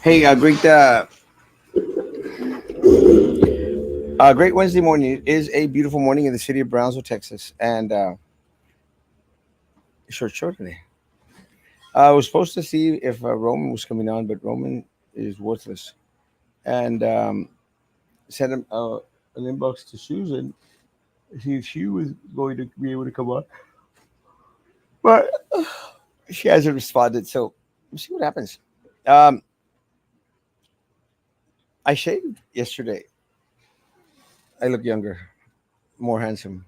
Hey, great Wednesday morning. It is a beautiful morning in the city of Brownsville, Texas, and short show today. I was supposed to see if Roman was coming on, but Roman is worthless, and sent him an inbox to Susan to see if she was going to be able to come on, but she hasn't responded. So we'll see what happens. Um, I shaved yesterday. I look younger, more handsome.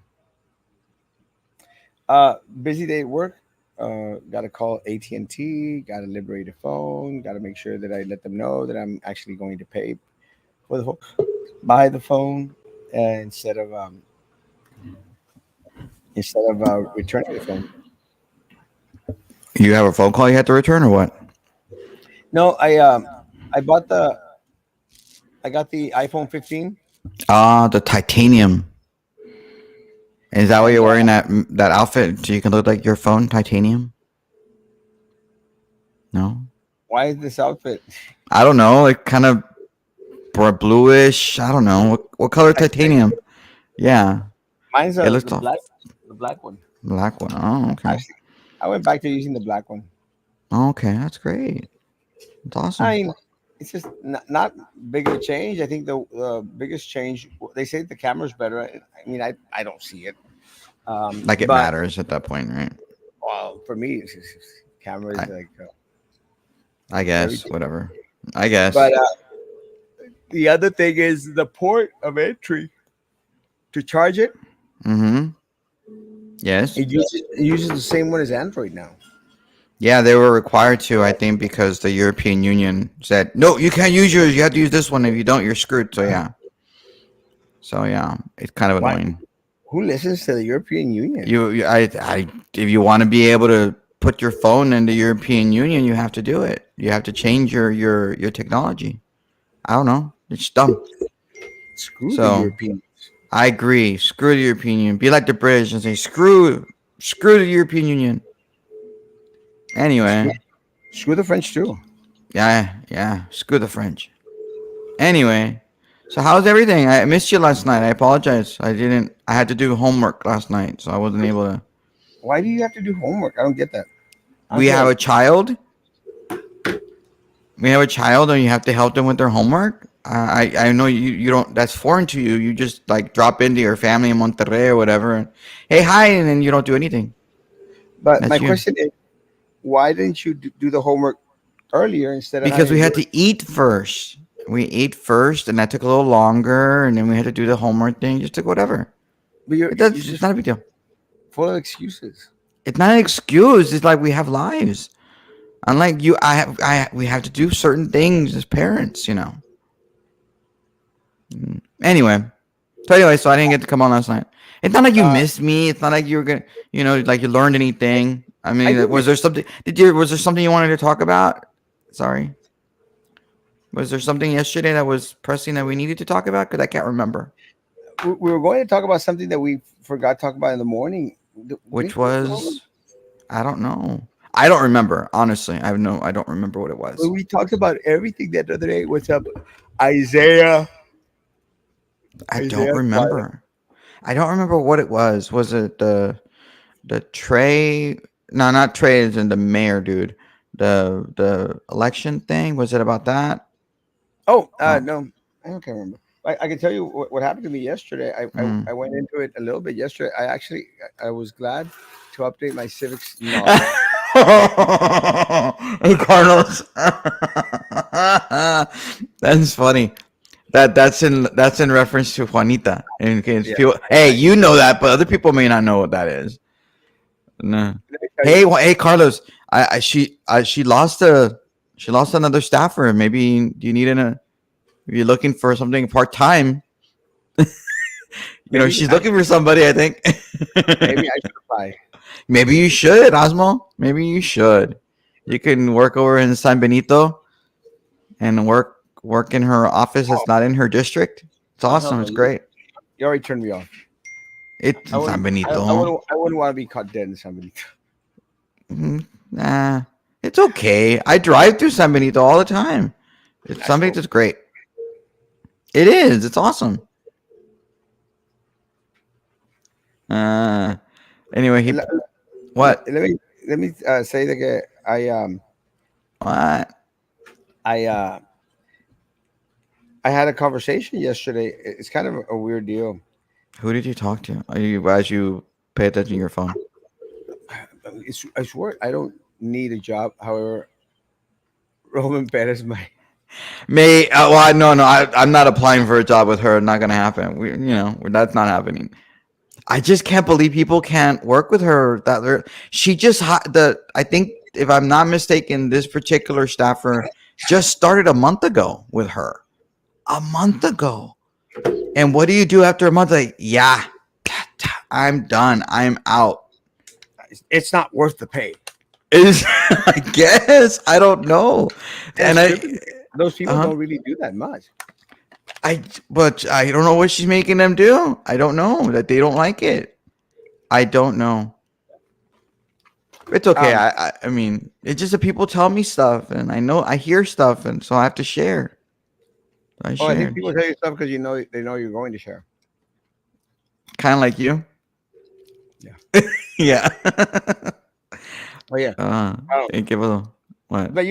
Busy day at work. Got to call AT&T. Got to liberate a phone. Got to make sure that I let them know that I'm actually going to pay for the phone, buy the phone, instead of returning the phone. You have a phone call you had to return or what? No, I bought the I got the iPhone 15, Ah, the titanium. Is that why and you're wearing that outfit so you can look like your phone? Titanium? No, why is this outfit? I don't know. Like kind of bluish. I don't know what color I, titanium. Yeah, mine's it looks the tough. black one. Black one. Oh, okay. Actually, I went back to using the black one. Oh, okay, that's great. That's I awesome. mean, it's just not big of a change. I think the biggest change, they say the camera's better. I mean, I don't see it. Like it But matters at that point, right? well, for me, camera is I like I guess everything. whatever. I guess. But the other thing is the port of entry to charge it. Mm-hmm. Yes. It uses the same one as Android now. Yeah, they were required to, I think, because the European Union said, no, you can't use yours. You have to use this one. If you don't, you're screwed. So, yeah. So, yeah, it's kind of Why? annoying. Who listens to the European Union? If you want to be able to put your phone in the European Union, you have to do it. You have to change your technology. I don't know. It's dumb. Screw the So, European. I agree. Screw the European Union. Be like the British and say, screw the European Union. Screw, Anyway, screw the French too. yeah. Screw the French. Anyway, so how's everything? I missed you last night. I apologize. I didn't. I had to do homework last night, so I wasn't able to. Why do you have to do homework? I don't get that. Aren't We you have like a child. We have a child, and you have to help them with their homework. I know you don't. That's foreign to you. You just like drop into your family in Monterrey or whatever, and hey hi, and then you don't do anything. But my That's you. question is, why didn't you do the homework earlier instead of Because having we to do had it? to eat first. We ate first, and that took a little longer, and then we had to do the homework thing. It just took whatever. But It does. you're It's just not a big deal. full of excuses. It's not an excuse. It's like we have lives. Unlike you, we have to do certain things as parents, you know. Anyway, so I didn't get to come on last night. It's not like you Uh, missed me. It's not like you were gonna, like you learned anything. I I mean, did was miss. there something? Was there something you wanted to talk about? Sorry, was there something yesterday that was pressing that we needed to talk about? Because I can't remember. We were going to talk about something that we forgot to talk about in the morning. Which Didn't we go over? was, I don't know. I don't remember honestly. I don't remember what it was. We talked about everything that other day. What's up, Isaiah? I don't Isaiah Scarlett. remember. I don't remember what it was. Was it the Trey? No, not Trey. Is in the mayor, dude. The election thing. Was it about that? Oh, Oh, no, I don't can't remember. I can tell you what happened to me yesterday. I mm. went into it a little bit yesterday. I was glad to update my civics knowledge. Hey, Carlos. That's funny. That's in reference to Juanita. In case Yeah, people, hey, you know that, but other people may not know what that is. No. let me tell you. Hey, Carlos. She lost another staffer. Maybe do you need if you're looking for something part time, Maybe she's I looking for somebody. I think. maybe I should apply. Maybe you should, Osmo. Maybe you should. You can work over in San Benito and work in her office. That's not in her district. It's Oh hell awesome. no! It's great. You already turned me off. It's I in San wouldn't. Benito. I wouldn't want to be caught dead in somebody. Mhm. Nah, it's okay. I drive through San Benito all the time. It's That's San cool. Benito's great. It is. It's awesome. Uh, anyway, Let, what? let me say that What? I I had a conversation yesterday. It's kind of a weird deal. Who did you talk to? Are you as you pay attention to your phone? I swear I don't need a job. However, Roman Perez, my May well, no, no, I'm not applying for a job with her. Not gonna happen. That's not happening. I just can't believe people can't work with her. She just I think if I'm not mistaken, this particular staffer just started a month ago with her. A month ago. And what do you do after a month? Like, yeah, I'm done. I'm out. it's not worth the pay. Is I guess I don't know, And it's and tripping. Those people uh don't really do that much. I but I don't know what she's making them do. I don't know that they don't like it. I don't know. It's okay. Um, I mean, it's just that people tell me stuff, and I know I hear stuff, and so I have to share. I oh, I think shared, people tell you stuff because they know you're going to share. kind of like you. Yeah. Yeah. Oh yeah. uh, Um, Thank you. What? but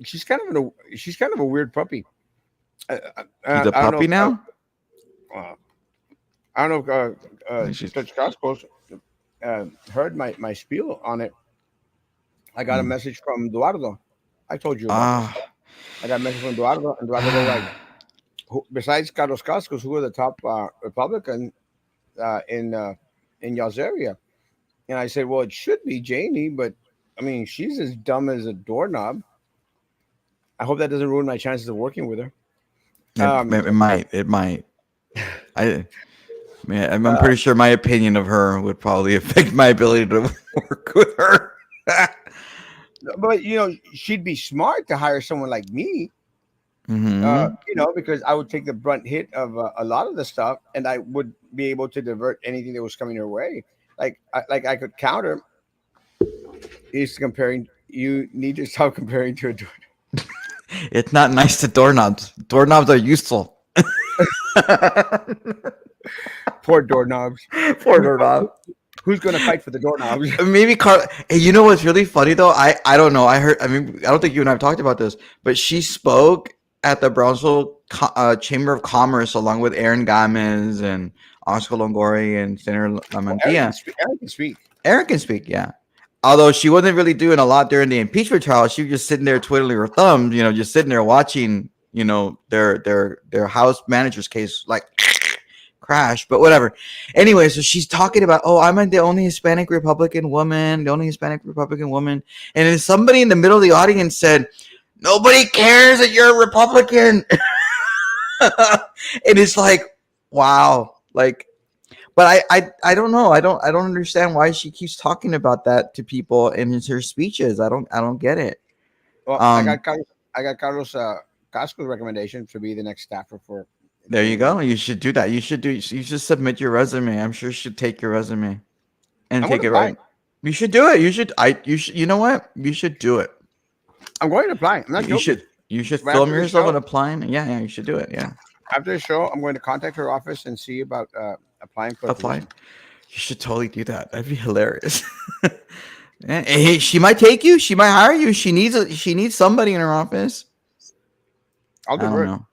she's kind of a weird puppy. She's a I don't know. puppy now. I don't know if She's. Judge Costco's heard my spiel on it. I got a Mm. message from Eduardo. I told you about this. Ah. I got a message from Eduardo, and Eduardo goes like, besides Carlos Cascos, who are the top Republican in y'all's area? And I said, well, it should be Janie, but I mean, she's as dumb as a doorknob. I hope that doesn't ruin my chances of working with her. Um, It might. It might. I. Man, I'm uh, pretty sure my opinion of her would probably affect my ability to work with her. but she'd be smart to hire someone like me. Hmm. Because I would take the brunt hit of a lot of the stuff, and I would be able to divert anything that was coming her way. Like I could counter. Is comparing. You need to stop comparing to a door. It's not nice to doorknobs. Doorknobs are useful. Poor doorknobs. Poor Who's doorknob. who's going to fight for the doorknobs? Maybe Carl. Hey, you know what's really funny though? I don't know. I heard. I mean, I don't think you and I have talked about this, but she spoke at the Brownsville Chamber of Commerce along with Aaron Gomez and Oscar Longoria and Senator Well, Eric can Lamantia. speak. Eric can speak. Aaron can speak, yeah. Although she wasn't really doing a lot during the impeachment trial, she was just sitting there twiddling her thumbs, just sitting there watching, their house manager's case like crash, but whatever. Anyway, so she's talking about, oh, I'm the only Hispanic Republican woman, and then somebody in the middle of the audience said, "Nobody cares that you're a Republican," and it's like, wow, like but I don't know. I don't understand why she keeps talking about that to people in her speeches. I don't get it. Well, Um, I got Carlos Casco's recommendation to be the next staffer for there you the. go. You should do that. You should submit your resume. I'm sure she should take your resume and I'm going take to it apply. right. You should do it. You know what? You should do it. I'm going to apply. I'm not You joking. should you should Right film after the yourself show, and applying. Yeah, yeah, you should do it. Yeah. after the show, I'm going to contact her office and see about applying for a Apply. position. You should totally do that. That'd be hilarious. Hey, she might take you. She might hire you. She needs somebody in her office. I'll I don't divert. know.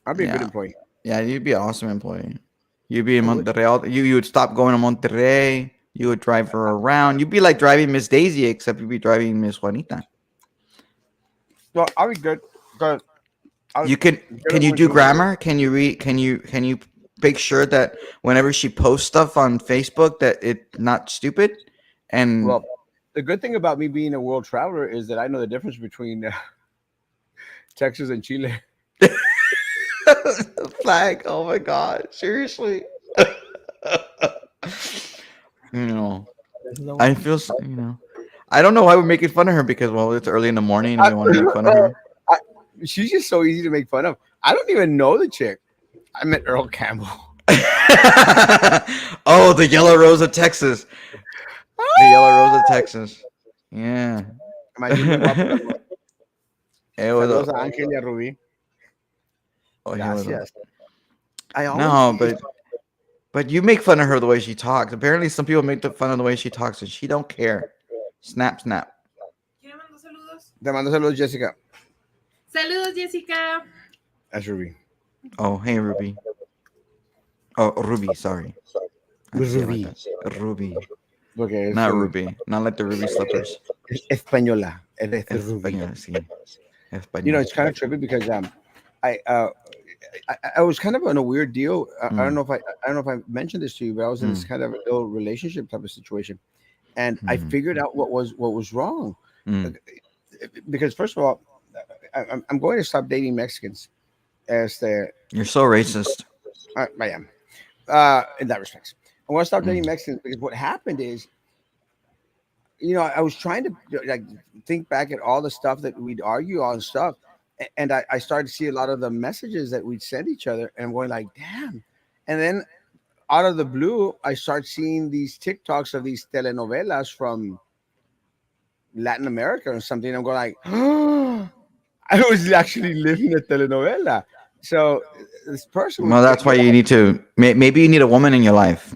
I'll be a good Yeah. employee. Yeah, you'd be an awesome employee. You'd be in I would. Monterrey. You would stop going to Monterrey. You would drive her around. You'd be like driving Miss Daisy, except you'd be driving Miss Juanita. So I'll be good because I'll You can get her can you when do she wants to. grammar? Can you read? Can you make sure that whenever she posts stuff on Facebook that it's not stupid? And Well, the good thing about me being a world traveler is that I know the difference between Texas and Chile. flag. Oh my God! Seriously. you know, I feel. I don't know why we're making fun of her because it's early in the morning and I, we want to make fun of her. I, she's just so easy to make fun of. I don't even know the chick. I met Earl Campbell. Oh, the Yellow Rose of Texas. The Yellow Rose of Texas. Yeah. Man, you're bien guapo también. What's Saludos up? a Ángel y a Rubí. Oh, hey, what's up? Gracias. I always, No, but you make fun of her the way she talks. Apparently, some people make the fun of the way she talks, and she don't care. Snap, snap. ¿Quién me mandó saludos? te mando saludos, Jessica. Saludos, Jessica. That's Rubí. Oh, hey, Ruby. Oh, Ruby. Sorry, I have to say it like Rubí. that. Ruby, Porque es, not Ruby. Not like the Ruby slippers. es española. Eres de Rubí. Español, sí. You know, Español. it's kind of trippy because I uh I was kind of on a weird deal. I don't Mm, know if I don't know if I mentioned this to you, but I was in this mm, kind of ill relationship type of situation, and I mm, figured out what was wrong. Uh, mm. Because first of all, I'm going to stop dating Mexicans. As the You're so racist. I am in that respect. I want to stop dating Mm, Mexicans because what happened is, I was trying to like think back at all the stuff that we'd argue on stuff, and I started to see a lot of the messages that we'd send each other, and I'm going like, damn. And then out of the blue, I start seeing these TikToks of these telenovelas from Latin America or something. I'm going like, I was actually living a telenovela. So this person well, would that's why get you need to. Maybe you need a woman in your life.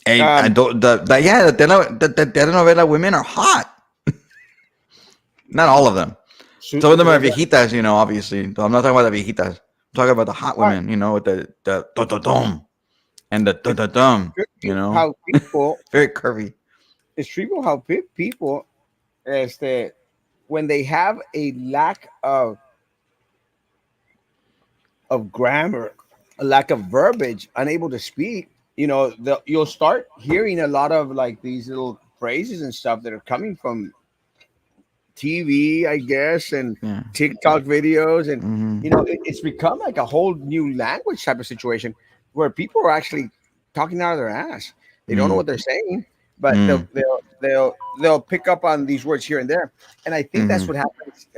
Hey, I um, don't. Yeah, the telenovela women are hot. Not all of them. su, Some of them are was that, viejitas, obviously. I'm not talking about the viejitas. I'm talking about the hot uh, women, with the dom and the dum, how people very curvy. it's trivial how people este, when they have a lack of grammar, a lack of verbiage, unable to speak, you'll start hearing a lot of like these little phrases and stuff that are coming from TV, I guess, and Yeah. TikTok videos, and Hmm. it's become like a whole new language type of situation where people are actually talking out of their ass. They don't know Mm. what they're saying, but they'll Mm. they'll they'll they'll pick up on these words here and there, and I think that's Hmm. what happens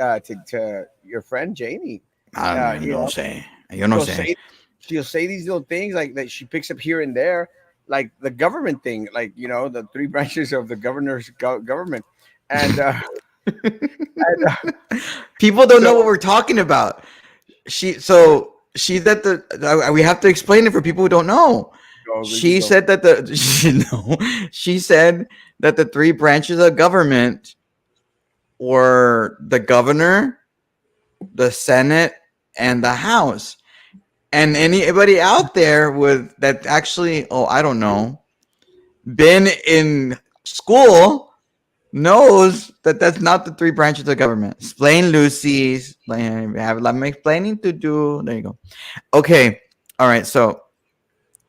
to your friend Jamie. I don't even You know know, say. Yo no she'll sé. say she'll say these little things like that she picks up here and there, like the government thing, like the three branches of the governor's government, and and People don't so know what we're talking about. She's at the. We have to explain it for people who don't know. go, you She go. said that she said that the three branches of government were the governor, the Senate, and the House. And anybody out there with that actually, oh, I don't know, been in school knows that that's not the three branches of government. Explain Lucy's. Have a lot of explaining to do. There you go. Okay. All right. So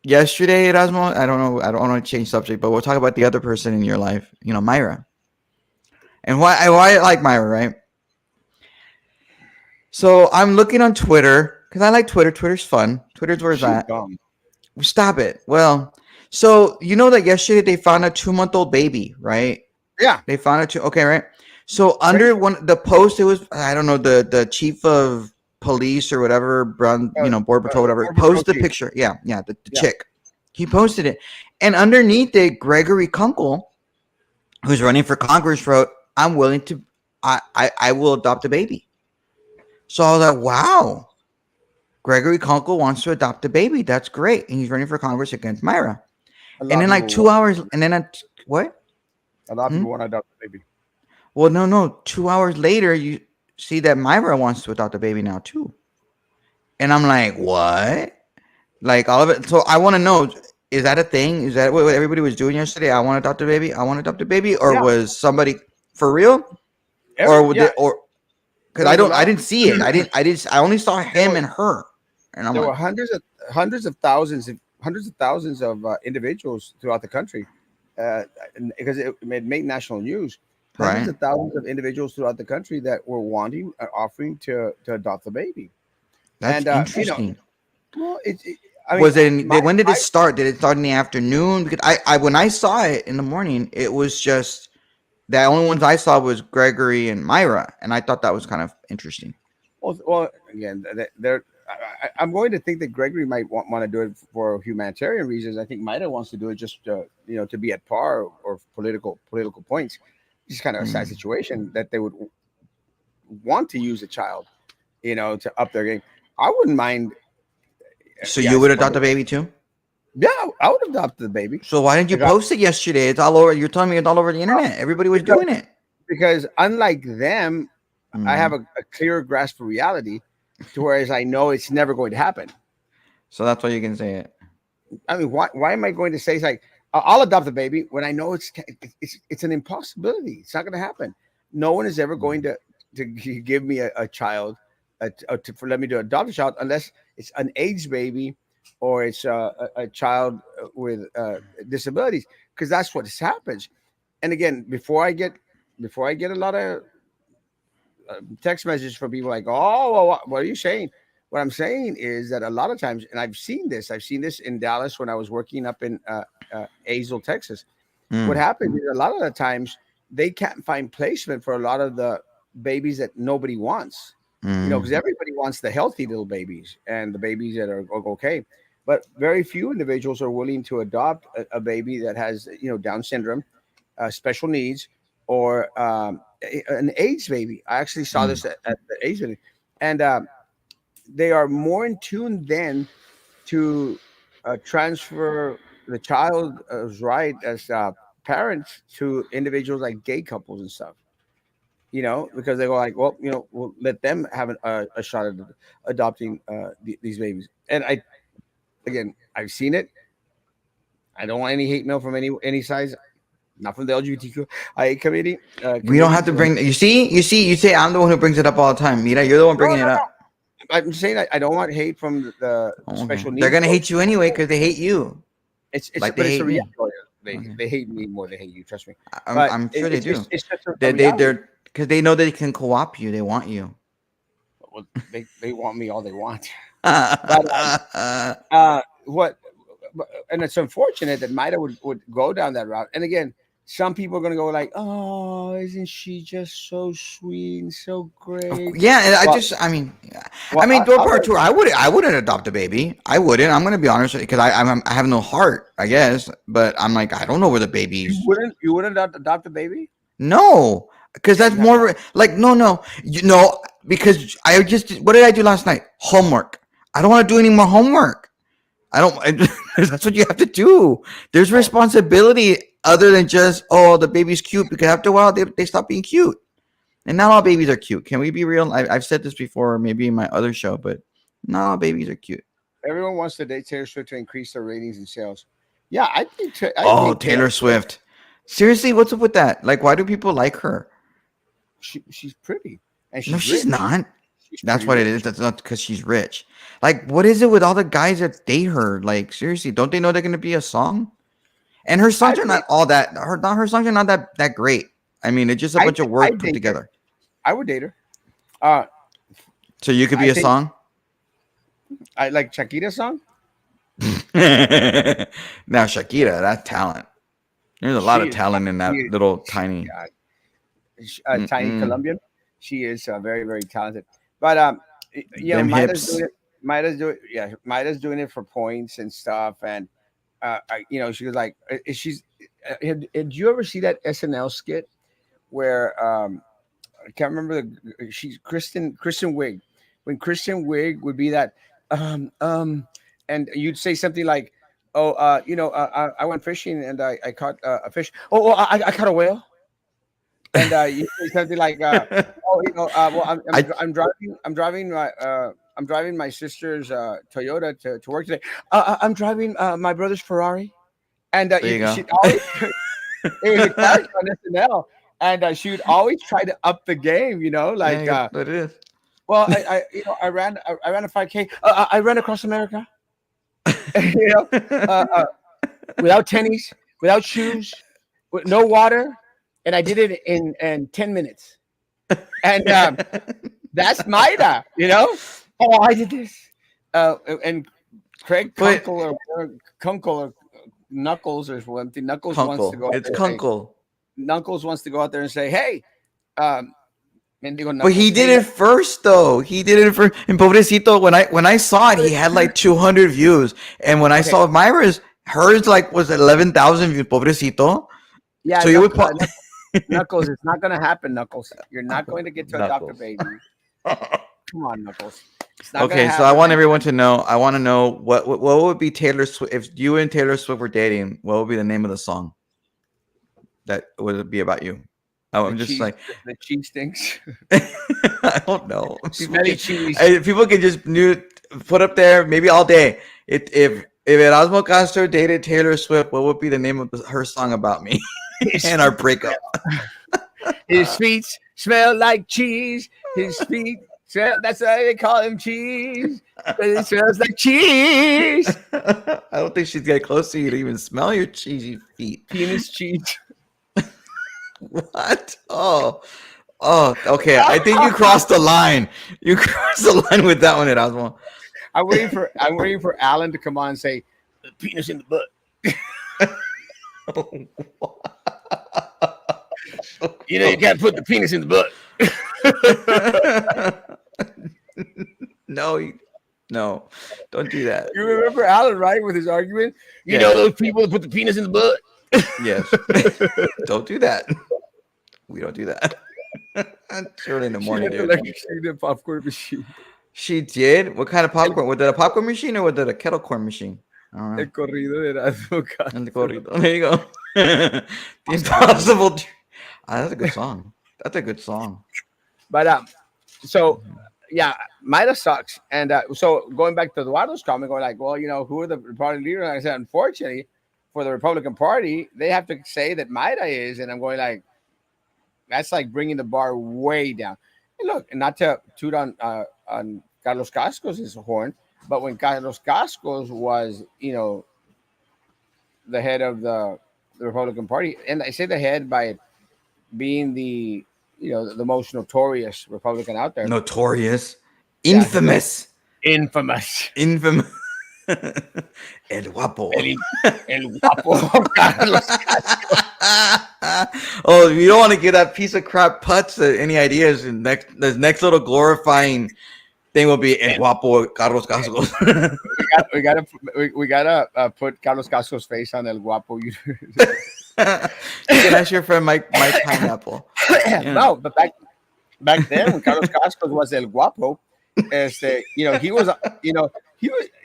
yesterday, Erasmo, I don't know. I don't want to change subject, but we'll talk about the other person in your life. Myra, and why I like Myra, right? So I'm looking on Twitter because I like Twitter. Twitter's fun. Twitter's where it's She's at. dumb. Stop it. Well, so you know that yesterday they found a 2-month-old baby, right? Yeah, They found it too. Okay, right. So crazy. under one the post, it was I don't know the chief of police or whatever, Brown, border patrol, whatever. Border Patrol Post the chief. picture. Yeah, yeah, the Yeah, chick. He posted it, and underneath it, Gregory Kunkel, who's running for Congress, wrote, "I'm willing to, I will adopt a baby." So I was like, wow, Gregory Kunkel wants to adopt a baby. That's great, and he's running for Congress against Myra. a And lot of then like people two want. hours, and then what? A lot of Hmm? people want to adopt a baby. Well, no, no. 2 hours later, you see that Myra wants to adopt a baby now too, and I'm like, what? Like all of it. So I want to know: is that a thing? Is that what everybody was doing yesterday? I want to adopt a baby. I want to adopt a baby, or Yeah, was somebody for real, or would yeah. they, or because There was a I lot of. didn't see it. I only saw there him were and her, and I'm there like, were hundreds of thousands of individuals throughout the country, because it made national news. Hundreds right? of thousands of individuals throughout the country that were wanting, offering to adopt a baby, That's and interesting. well, I mean, Was it? my When did it my start? Did it start in the afternoon? Because I when I saw it in the morning, it was just the only ones I saw was Gregory and Myra, and I thought that was kind of interesting. well, again, they're I'm going to think that Gregory might want to do it for humanitarian reasons. I think Maida wants to do it just to be at par or political points. It's kind of a sad Mm. situation that they would want to use a child, to up their game. I wouldn't mind. So you Yes, would adopt a baby too? yeah, I would adopt the baby. So why didn't you Like, I- post it yesterday? It's all over. You're telling me it's all over the internet. Everybody was because doing it. because unlike them, I have Mhm. a clear grasp of reality, to whereas I know it's never going to happen. So that's why you can say it. I mean, why am I going to say it's like I'll adopt the baby when I know it's an impossibility. It's not going to happen. No one is ever going to give me a child, for let me to adopt a child unless it's an AIDS baby or it's a child with disabilities, because that's what happens. And again, before I get a lot of text messages from people like, "Oh, well, what are you saying?" What I'm saying is that a lot of times, and I've seen this in Dallas when I was working up in Azle, Texas. What Mm, happens is a lot of the times they can't find placement for a lot of the babies that nobody wants. Because mm, everybody wants the healthy little babies and the babies that are okay, but very few individuals are willing to adopt a baby that has Down syndrome, special needs, or an AIDS baby. I actually saw mm, this at the AIDS baby, and they are more in tune then to transfer the child's right as parents to individuals like gay couples and stuff. Because they go like, well, we'll let them have a shot at adopting these babies. And I've seen it. I don't want any hate mail from any size, not from the LGBTQIA We don't have community. to bring. You say I'm the one who brings it up all the time. Mira, you're the one No, bringing it no, up. I'm saying I don't want hate from the Oh, okay. special They're needs gonna folks. hate you anyway because they hate you, like they But it's a hate reality. me. They Okay, they hate me more than they hate you. Trust me. I'm But I'm sure they do. it's just a They reality. they're because they know they can co-opt you. They want you. Well, they want me all they want. But what and it's unfortunate that Maida would go down that route. And again, some people are going to go like, "Oh, isn't she just so sweet and so great?" Yeah, and Well, I well, mean, door I part would. two. I wouldn't adopt a baby. I wouldn't. I'm gonna be honest because I have no heart, I guess. But I'm like, I don't know where the baby's. You wouldn't adopt a baby? No, because that's You have more like no, because I just what did I do last night? Homework. I don't want to do any more homework. I don't. That's what you have to do. There's oh, responsibility other than just the baby's cute because after a while they stop being cute. And not all babies are cute. Can we be real? I've said this before, maybe in my other show, but not all babies are cute. everyone wants to date Taylor Swift to increase their ratings and sales. Yeah, I Oh, think Taylor Taylor Swift. Swift. Seriously, what's up with that? Like, why do people like her? She's pretty and No, she's she's rich. not. She's That's pretty what it is. rich. That's not because she's rich. Like, what is it with all the guys that date her? Like, seriously, don't they know they're gonna be a song? And her songs I are not date. all that. Her songs are not that great. I mean, it's just a bunch of I words put date her. together. I would date her. Uh, So you could I be a think song. I like Shakira's song. Now Shakira, that's talent. There's a lot She of is, talent in that she, little she, tiny. tiny Mm-mm. Colombian. She is very, very talented. But Them Maida's doing hips. it. Maida's doing yeah, Maida's doing it for points and stuff. And she was like, had you ever see that SNL skit where I can't remember she's Kristen Wiig, when Kristen Wiig would be that um um and you'd say something like, oh, I went fishing and I caught a fish. Oh, I caught a whale. And you say something like, "Oh, well, I I'm driving my sister's Toyota to work today. I'm driving my brother's Ferrari." And there you go. she always it was a character on SNL, and she would always try to up the game. Yeah, Like, it is. well, I ran a 5K. I ran across America. you know, uh, uh, without tennies, without shoes, with no water, and I did it in 10 minutes. And that's Maida. Oh, I did this. And Craig But Kunkel or Knuckles or something. Knuckles wants to Kunkel, go out it's there and say, Kunkel. Knuckles wants to go out there and say, hey, um, Mendigo But he Knuckles. did Hey, it first, though. He did it first. And Pobrecito, when I saw it, he had like 200 views. And when I okay. saw Myra's, hers like was 11,000 views. Pobrecito. Yeah, So you would pop. Knuckles, it's not going to happen, Knuckles. You're not going to get to adopt a Knuckles. baby. Come on, Knuckles. It's not going to Okay, so I happen. want everyone to know. I want to know what would be Taylor Swift if you and Taylor Swift were dating. What would be the name of the song that would be about you? Oh, The I'm just cheese, like the cheese stinks. I don't know. Smelly cheese. People can just put up there maybe all day. If Erasmo Castro dated Taylor Swift, what would be the name of her song about me His and our feet, breakup? his feet smell like cheese. His feet smell. That's why they call him cheese. 'Cause it smells like cheese. I don't think she's get close to you to even smell your cheesy feet. Penis cheese. What? Oh, okay. I think you crossed the line. You crossed the line with that one, Erasmo. I'm waiting for Alan to come on and say, "The penis in the butt." You know, you can't put the penis in the butt. No, don't do that. You remember Alan, right, with his argument? You Yeah. know those people that put the penis in the butt? Yes. Don't do that. We don't do that. It's early in the She morning, had dude. electrocuted popcorn machine. She did? What kind of popcorn? Was it a popcorn machine or was it a kettle corn machine? I don't know. El corrido de Erasmo And the Castro. corrido. There you go. The impossible. That's a good song. That's a good song. But so yeah, Maida sucks. And so going back to Eduardo's comment, going like, well, you know, who are the party leaders? And I said, unfortunately, for the Republican Party, they have to say that Maida is, and I'm going like, that's like bringing the bar way down. And look, not to toot on Carlos Cascos' horn, but when Carlos Cascos was, you know, the head of the Republican Party, and I say the head by being the, you know, the most notorious Republican out there. Notorious. Yeah, Infamous. infamous. Infamous. El guapo. El guapo Carlos Cascos. Oh, you don't want to give that piece of crap Putz any ideas. And the next little glorifying thing will be El guapo Carlos Cascos. We gotta put Carlos Cascos' face on El Guapo. You can ask your friend Mike Pineapple. Yeah. No, but back then when Carlos Cascos was El Guapo, you know, he was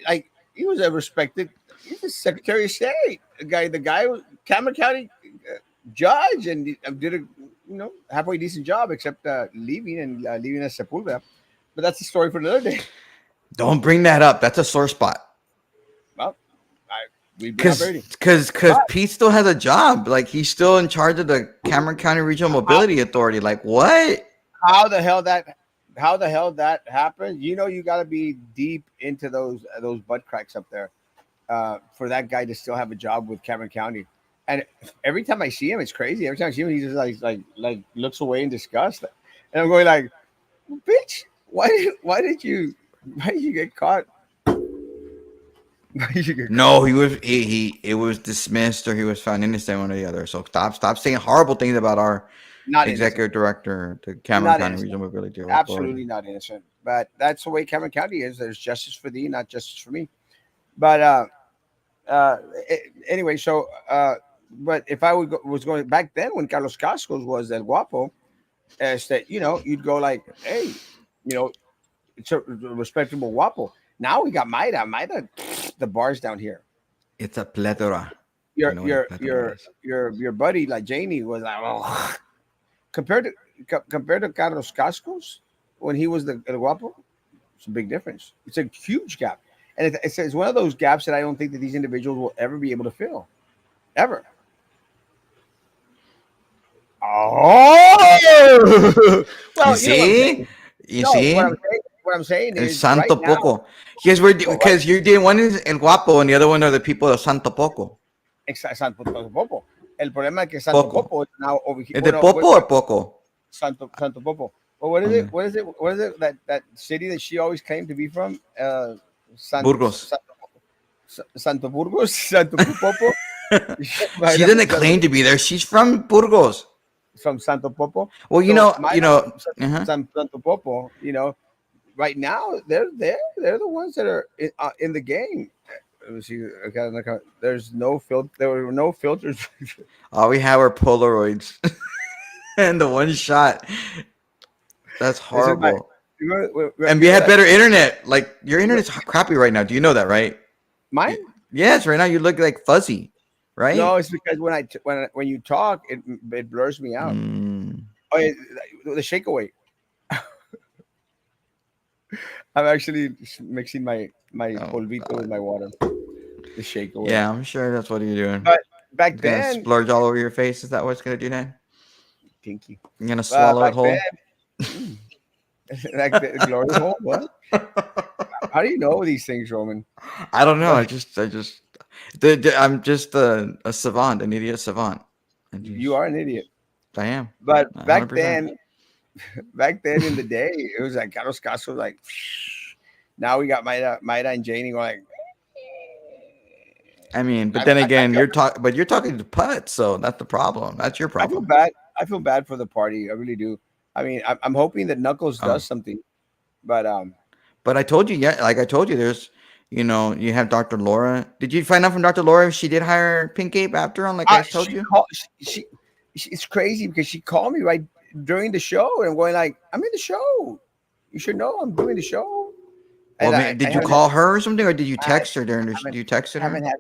like he was a respected. He's the Secretary of State. The guy was Cameron County judge, and did a, you know, halfway decent job, except leaving us Sepulveda. But that's a story for another day. Don't bring that up. That's a sore spot. Well, we've been operating. Because Pete still has a job. Like, he's still in charge of the Cameron County Regional Mobility Authority. Like, what? How the hell that happened? You know, you got to be deep into those butt cracks up there for that guy to still have a job with Cameron County. And every time I see him, it's crazy. Every time I see him, he just like looks away in disgust. And I'm going like, bitch, why did you get caught? No, it was dismissed, or he was found innocent, one or the other. So stop saying horrible things about our executive director, the Cameron County Regional Mobility Authority. Absolutely not innocent. But that's the way Cameron County is. There's justice for thee, not justice for me. But anyway, so but if I was going back then when Carlos Cascos was El Guapo, you know, you'd go like, hey, you know, it's a respectable Guapo. Now we got Maida. Maida, the bar's down here. It's a plethora. Your buddy like Janie was like, oh. compared to Carlos Cascos when he was the El Guapo, it's a big difference. It's a huge gap, and it's one of those gaps that I don't think that these individuals will ever be able to fill, ever. Oh, well, you see, what I'm saying El is Santo right now, Poco. Because you did one is El Guapo and the other one are the people of Santo Poco. Santo Popo. El problema es que Santo Popo is now over here. ¿Es de Popo or Poco? Santo Popo. Well, what is it? What is it? That city that she always claimed to be from? Burgos. Santo Burgos. Santo Popo. She doesn't claim to be there. She's from Burgos. from Santo Popo. Well, So my uh-huh. Santo Popo, right now they're the ones that are in the game. Let me see. There's no filter. There were no filters. All we have are Polaroids and the one shot. That's This is my. horrible. And we You know had that better internet. Like your internet's crappy right now. Do you know that, right? mine? Y- Yes, right now you look like fuzzy, No, right? it's because when you talk, it blurs me out. Mm. Oh, yeah, the shake away. I'm actually mixing my Oh polvito with God. my water. The shake away. Yeah, I'm sure that's what you're doing. But It's back gonna then, splurge all over your face. Is that what's gonna do that? pinky. You're gonna swallow it Back then, whole. mm, like the glory hole. What? How do you know these things, Roman? I don't know. What? I'm just a savant, an idiot savant. I You just, are an idiot. I am, But 100%. back then in the day, it was like Carlos Castro, like. Now we got Maida and Janie going like. I mean, but I, then I again, feel you're talking to putts, so that's the problem. That's your I feel problem. bad. I feel bad for the party. I really do. I mean, I'm hoping that Knuckles Oh, does something, but but I told you, yeah, like I told you, you have Dr. Laura. Did you find out from Dr. Laura if she did hire Pink Ape after on, like I told she you? called. It's crazy because she called me right during the show, and I'm going like, I'm in the show. You should know I'm doing the show, Well, and I did you haven't had call her or something, or did you I text her during the? haven't You texted her? haven't had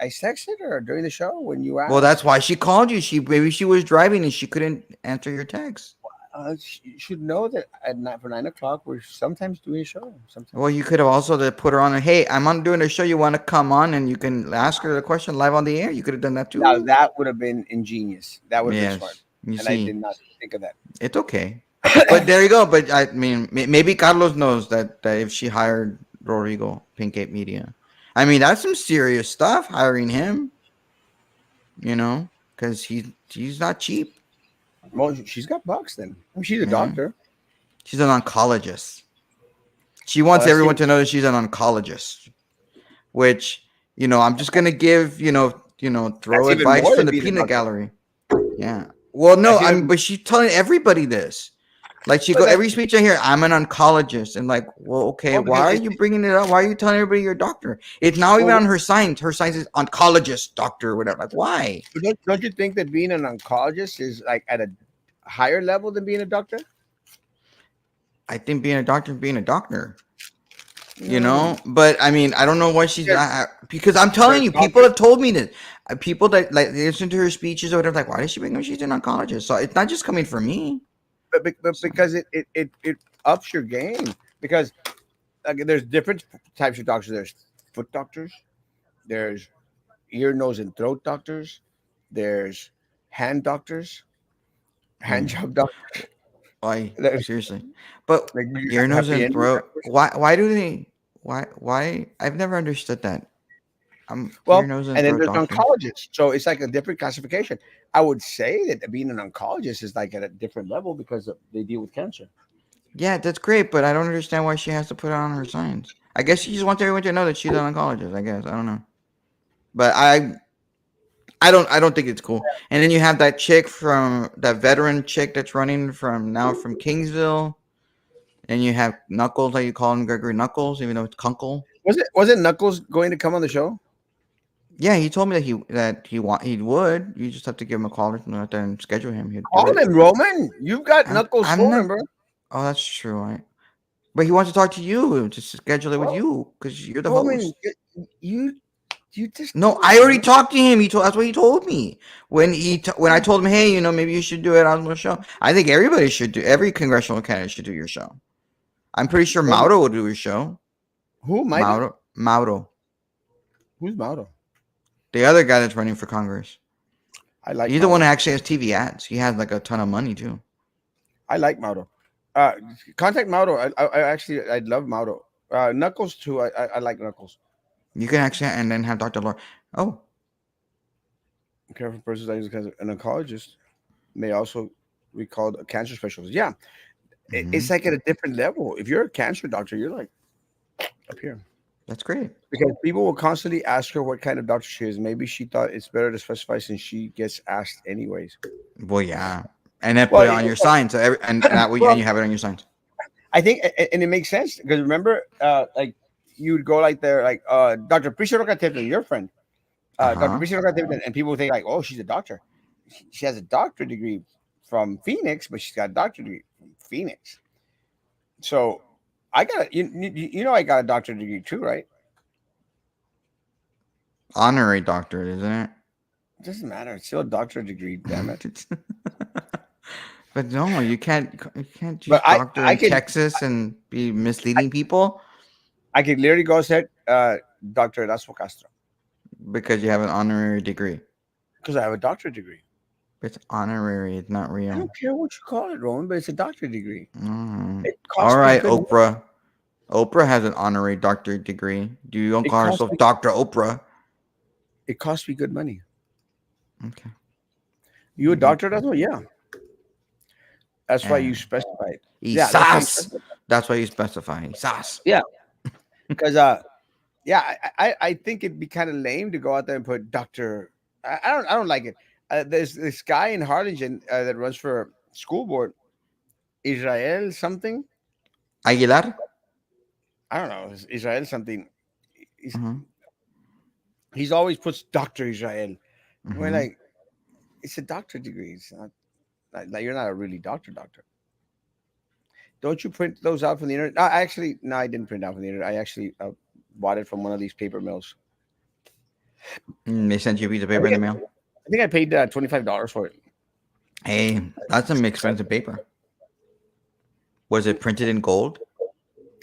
I texted her during the show when you Well, asked. that's why she called you. Maybe she was driving and she couldn't answer your text. You should know that at night for 9 o'clock we're sometimes doing a show. Well, Sometimes. you could have also put her on. Hey, I'm on doing a show. You want to come on and you can ask her the question live on the air. You could have done that Now too. that would have been ingenious. That would have been smart, Yes, you and I did see, not think of that. it's okay. But there you go. But I mean, maybe Carlos knows that if she hired Rodrigo Pink Ape Media, I mean that's some serious stuff. Hiring him, because he's not cheap. Well, she's got bucks then. I mean, she's a Yeah, doctor. she's an oncologist. She Oh, wants that's everyone even, to know that she's an oncologist. Which I'm just gonna give throw that's even advice more from than the being a peanut doctor. gallery. Yeah. Well, no, That's I mean, even. but she's telling everybody this. Like she But go that's every speech I hear, I'm an oncologist, and like, well, okay, well why because are you bringing it up? Why are you telling everybody you're a doctor? It's now even well, on her signs. Her signs is oncologist, doctor, or whatever. Like, why? don't you think that being an oncologist is like at a higher level than being a doctor? I think being a doctor is being a doctor. No, But I mean, I don't know why she's because not, because I'm telling there's you, people doctors, have told me that people that like listen to her speeches or whatever, like, why does she bring up she's an oncologist? So it's not just coming from me. but So because it ups your game because like, there's different types of doctors. There's foot doctors. There's ear, nose, and throat doctors. There's hand doctors, hand mm, job doctors. why There's seriously? But like ear, nose, happy and ending throat. doctors. Why do they? Why? I've never understood that. I'm ear, Well, nose, and and then throat there's doctor. oncologists. So it's like a different classification. I would say that being an oncologist is like at a different level because they deal with cancer. Yeah, that's great, but I don't understand why she has to put it on her signs. I guess she just wants everyone to know that she's an oncologist. I guess I don't know, but I don't think it's cool. And then you have that chick from that veteran chick that's running from Kingsville, and you have Knuckles, like you call him Gregory Knuckles, even though it's Kunkel. Was it Knuckles going to come on the show? Yeah, he told me he would. You just have to give him a call or something like that and schedule him. He'd do Call it. him, Roman. You've got Knuckles' I'm phone not. number. Oh, that's true. But he wants to talk to you to schedule it with Well, you because you're the Roman, host. you you just No, do it, I already man. talked to him. That's what he told me when I told him, hey, maybe you should do it on the show. I think everybody should do. Every congressional candidate should do your show. I'm pretty sure Roman, Mauro will do your show. who? Maida? Mauro, Who's Mauro? the other guy that's running for Congress. I like He's the one who Mauro. actually has TV ads. He has like a ton of money too. I like Mauro. Uh, Contact Mauro. I actually I love Mauro. Knuckles too. I like Knuckles. You can actually and then have Dr. Laura. Oh, Careful persons that use an oncologist may also be called a cancer specialist. Yeah, it's hmm, like at a different level. If you're a cancer doctor, you're like up here that's great. because people will constantly ask her what kind of doctor she is. Maybe she thought it's better to specify since she gets asked anyways. Well, yeah. and then put Well, it on your sign. So and that way, and well, you have it on your signs. I think, and it makes sense because remember, like you would go like there, like Dr. Priscilla Tipton, your friend, Uh Dr. huh. Priscilla Tipton, and people would think like, oh, she's a doctor. She has a doctorate degree from Phoenix, but she's got a doctorate degree from Phoenix. So I got I got a doctorate degree too, right? Honorary doctorate, isn't It doesn't matter. It's still a doctorate degree. Damn it. it? But no, you can't use But doctor in Texas and be I, misleading people I could literally go say Doctor Erasmo Castro because you have an honorary degree. because I have a doctorate degree. It's honorary. It's not I real. don't care what you call it, Roman, but it's a doctorate degree. Mm. It All cost me right, good. Oprah. Oprah has an honorary doctorate degree. Do you don't It call cost herself me. Doctor Oprah? It cost me good money. Okay. You a doctor? That's what. Yeah. That's why you And specified. Yeah, that's why you Isas. specified. That's why you specify Isas. Yeah, because yeah, I think it'd be kind of lame to go out there and put Doctor. I don't like it. There's this guy in Harlingen that runs for school board, Israel something. Aguilar. I don't know, it's Israel something. He's, Uh-huh. he's always puts Doctor Israel. We're Uh-huh. like, it's a doctor degree. It's not like you're not a really doctor. Don't you print those out from the internet? Actually, no, I didn't print out from the internet. I actually bought it from one of these paper mills. They sent you a piece of I paper in think the mail. I think I paid $25 for it. Hey, that's some expensive paper. Was it printed in gold?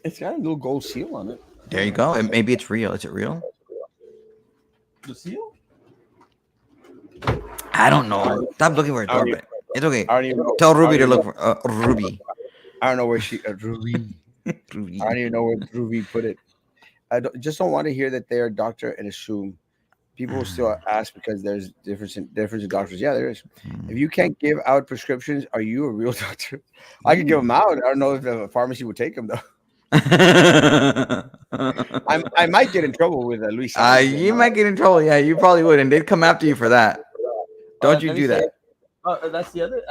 It's got a little gold seal on it. There you go. And maybe it's real. Is it real? The seal? I don't know. Stop looking for a I don't, doorbell. even, It's okay. I don't even know. Tell I don't Ruby to even look know. for Ruby. I don't know where she Ruby. Ruby. I don't even know where Ruby put it. Just don't want to hear that they're a doctor and assume. People will still ask because there's difference in doctors. Yeah, there is. If you can't give out prescriptions, are you a real doctor? I could give them out. I don't know if the pharmacy would take them though. I might get in trouble with Luis Saenz. You might get in trouble. Yeah, you probably would, and they'd come after you for that. Don't you Let me do say, that? that's the other.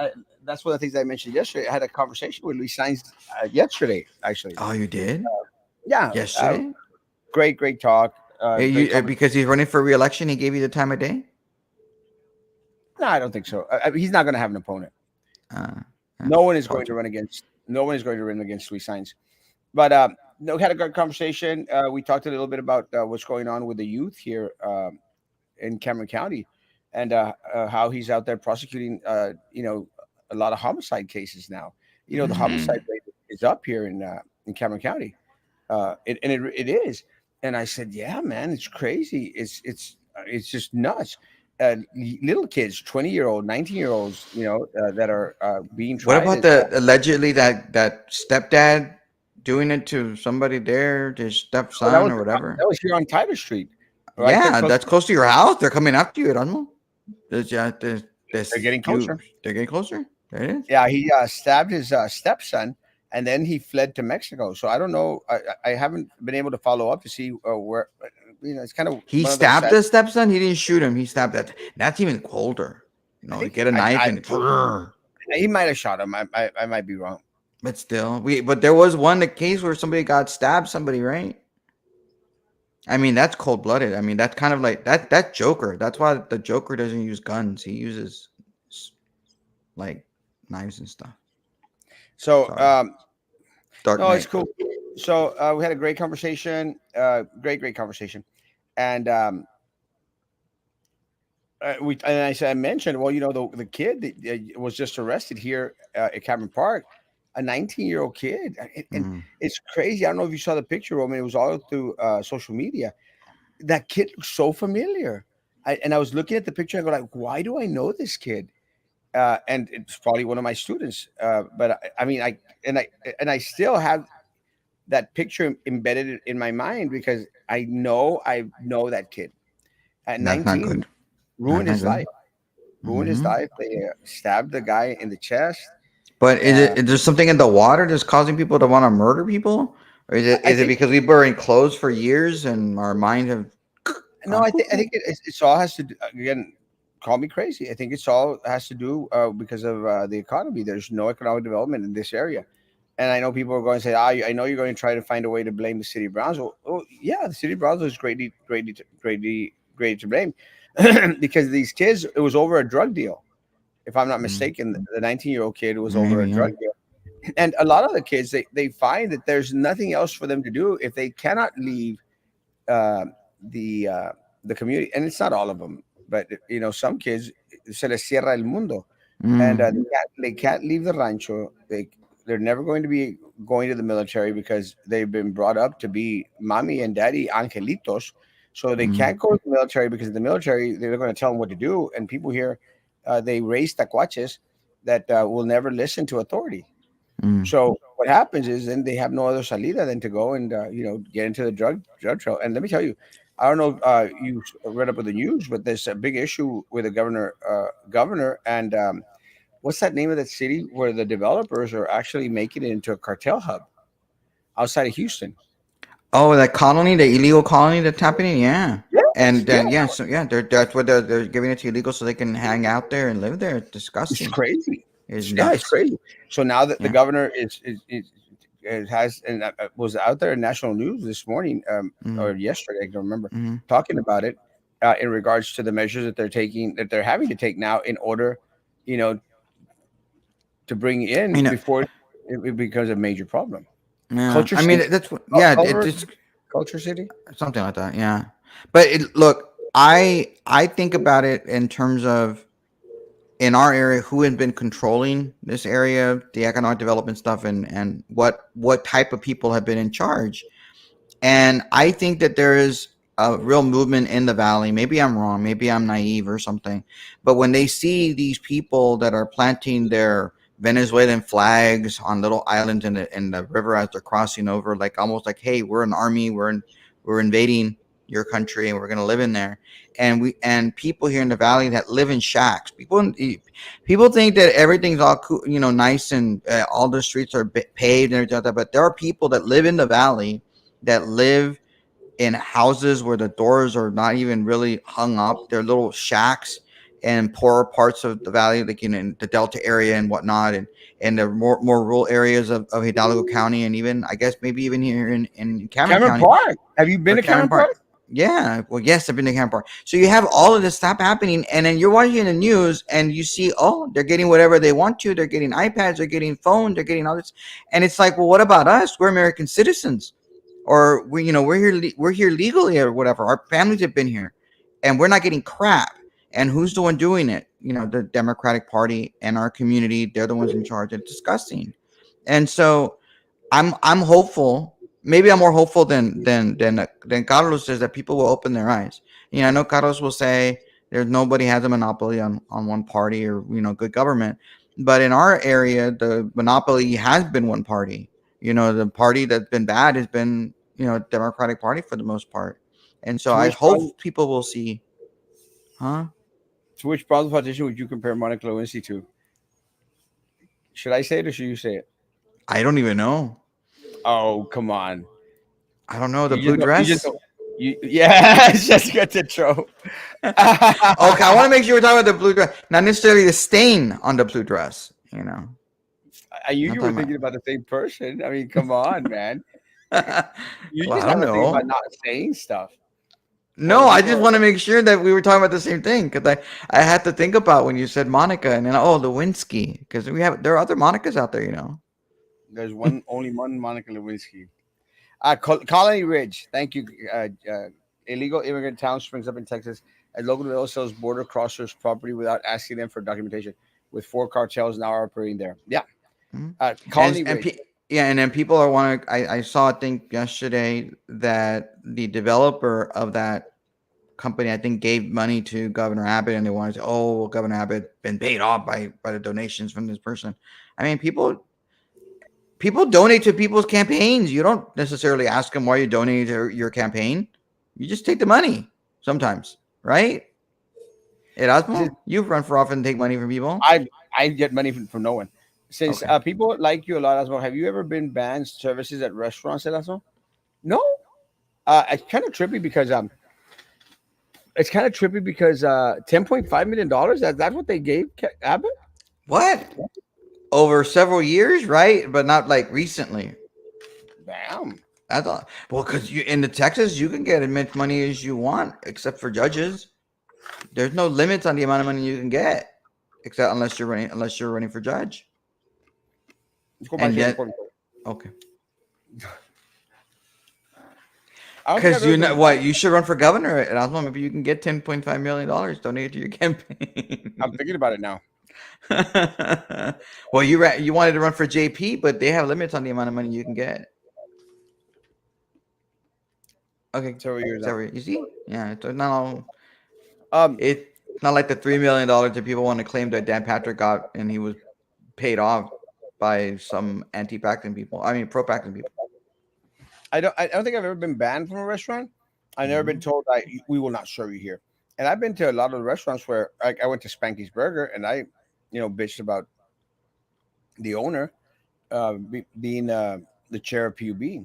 That's one of the things I mentioned yesterday. I had a conversation with Luis Saenz yesterday, actually. Oh, you did? Yeah, Yesterday? great talk. Great Because he's running for re-election, he gave you the time of day? No, I don't think so. He's not going to have an opponent. Uh, No one is told going to you. run against. No one is going to run against Luis Saenz. But no, we had a good conversation. We talked a little bit about what's going on with the youth here in Cameron County, and how he's out there prosecuting. A lot of homicide cases now. The Mhm. homicide rate is up here in Cameron County. It is. And I said, yeah, man, it's crazy. It's just nuts. Little kids, 20-year-old, 19-year-olds, that are being What tried. about the allegedly that stepdad doing it to somebody there, his Oh, that stepson was or whatever? that was here on Tyler Street, right there Yeah, close. that's close to your house. They're coming after you, Erasmo. They're getting closer. They're getting closer. There it is. Yeah, he stabbed his stepson, and then he fled to Mexico. So I don't know. I haven't been able to follow up to see where. It's kind of He one of those stabbed sad. the stepson. He didn't shoot him. He stabbed that. That's even colder. I You think get a knife and he might have shot him. I might be wrong. but still, but there was one case where somebody got stabbed. Somebody, right? I mean, that's cold blooded. I mean, that's kind of like that Joker. That's why the Joker doesn't use guns. He uses s- like knives and stuff. So Sorry, Dark no, it's Knight. cool. So we had a great conversation. Great conversation, and I mentioned, well, the kid that was just arrested here at Cameron Park, a 19-year-old kid, and Mm. it's crazy. I don't know if you saw the picture, Roman. It was all through social media. That kid looks so familiar. And I was looking at the picture and I go like, why do I know this kid? And it's probably one of my students. But I mean, I still have that picture embedded in my mind because I know that kid at That's not 19 good. That's ruined not his good. life. Ruined his Hmm. life. They stabbed the guy in the chest. But Uh, is there something in the water that's causing people to want to murder people, or is it I is it think because we've been enclosed for years and our minds have no. gone I cuckoo? think it all has to do, again. call me crazy. I think it's all has to do because of the economy. There's no economic development in this area. And I know people are going to say, I know you're going to try to find a way to blame the city of Brownsville. Oh, yeah, the city of Brownsville is greatly to blame because these kids, it was over a drug deal. If I'm not Mm, mistaken, the 19-year-old kid was over a maybe, yeah. drug deal. And a lot of the kids, they find that there's nothing else for them to do if they cannot leave uh, the uh, the community. And it's not all of them, but some kids se les cierra el mundo, and Mm, they can't leave the rancho. They're never going to be going to the military because they've been brought up to be mommy and daddy angelitos. So they mm, can't go to the military because in the military they're going to tell them what to do. And people here, they raise tacuaches that will never listen to authority. mm. So what happens is then they have no other salida than to go and get into the drug trail. And let me tell you, I don't know if you read up with the news, but there's a big issue with the governor and what's that name of that city where the developers are actually making it into a cartel hub outside of Houston. Oh, that colony, the illegal colony that's happening, yeah. Yes, And yeah, then yeah, so yeah, that's what they're giving it to illegal so they can hang out there and live there. It's it's disgusting. crazy. It's Yeah, it's nuts. crazy. So now that the Yeah. governor is has and was out there in national news this morning Mm, or yesterday, I don't remember, mm. talking about it in regards to the measures that they're taking, that they're having to take now in order, you know, to bring You in know, before it becomes a major problem. yeah. Culture I mean, city, that's what. Yeah, color, it's culture city. something like that. Yeah. But look, I think about it in terms of in our area who has been controlling this area, the economic development stuff, and what type of people have been in charge. And I think that there is a real movement in the valley. Maybe I'm wrong. Maybe I'm naive or something. But when they see these people that are planting their Venezuelan flags on little islands in the river as they're crossing over, like almost like, hey, we're an army, we're invading your country and we're gonna live in there. And people here in the valley that live in shacks. People think that everything's all cool, nice and all the streets are paved and everything like that. But there are people that live in the valley that live in houses where the doors are not even really hung up. They're little shacks in poorer parts of the valley, like in the Delta area and whatnot, and the more rural areas of Hidalgo County, and even I guess maybe even here in Cameron Cameron County Park. Have you been or to Cameron Cameron Park. Park? Yeah, well, yes, I've been to Cameron Park. So you have all of this stuff happening, and then you're watching the news, and you see, oh, they're getting whatever they want to. They're getting iPads, they're getting phones, they're getting all this, and it's like, well, what about us? We're American citizens, or we're here legally or whatever. Our families have been here, and we're not getting crap. And who's the one doing it? The Democratic Party and our community. They're the ones in charge. It's disgusting, and so I'm hopeful. Maybe I'm more hopeful than Carlos is that people will open their eyes. I know Carlos will say there's nobody has a monopoly on one party or good government, but in our area the monopoly has been one party. The party that's been bad has been Democratic Party for the most part, and so To I which hope Bronx, people will see, huh? to which Bronx politician would you compare Monica Lewinsky to? Should I say it or should you say it? I don't even know. Oh, come on. I don't know the You blue just don't, you just dress. don't, yeah, Jessica Tetro. Okay, I want to make sure we're talking about the blue dress, not necessarily the stain on the blue dress. I knew Not you were talking thinking about the same person. I mean, come on, man. about. You Well, I just don't have a thing about know. not saying stuff. No, Or I people just are, want to make sure that we were talking about the same thing because I had to think about when you said Monica and then Lewinsky because there are other Monicas out there. there's only one Monica Lewinsky. Colony Ridge. Thank you. Illegal immigrant town springs up in Texas as local developer sells border crossers property without asking them for documentation. With four cartels now operating there. Yeah. Mhm. Colony And Ridge. yeah, and then people are wanting. I saw I think yesterday that the developer of that company I think gave money to Governor Abbott, and they wanted to, well, Governor Abbott been paid off by the donations from this person. I mean, people donate to people's campaigns. You don't necessarily ask them why you donate to your campaign. You just take the money sometimes, right? Since Erasmo, you've run for office and take money from people. I get money from no one. Since Okay. people like you a lot as well, have you ever been banned services at restaurants as well? No. It's kind of trippy because It's kind of trippy because $10.5 million. That's what they gave Abbott. What? Over several years, right? But not like recently. Damn. I thought, well, because you in the Texas, you can get as much money as you want, except for judges. There's no limits on the amount of money you can get, except unless you're running for judge. Let's go back And to the yet, important part. okay, I don't think I've because ever you know been. what, you should run for governor at Erasmo. Maybe you can get $10.5 million donated to your I'm campaign. thinking about it now. Well, you wanted to run for JP, but they have limits on the amount of money you can get. Okay, Several years so now. you see, yeah, it's not all. Um, It's not like the $3 million that people want to claim that Dan Patrick got, and he was paid off by some anti-Paxton people. I mean, pro-Paxton people. I don't think I've ever been banned from a restaurant. I've never been Mhm. told we will not serve you here. And I've been to a lot of the restaurants where I went to Spanky's Burger and bitched about the owner being the chair of PUB.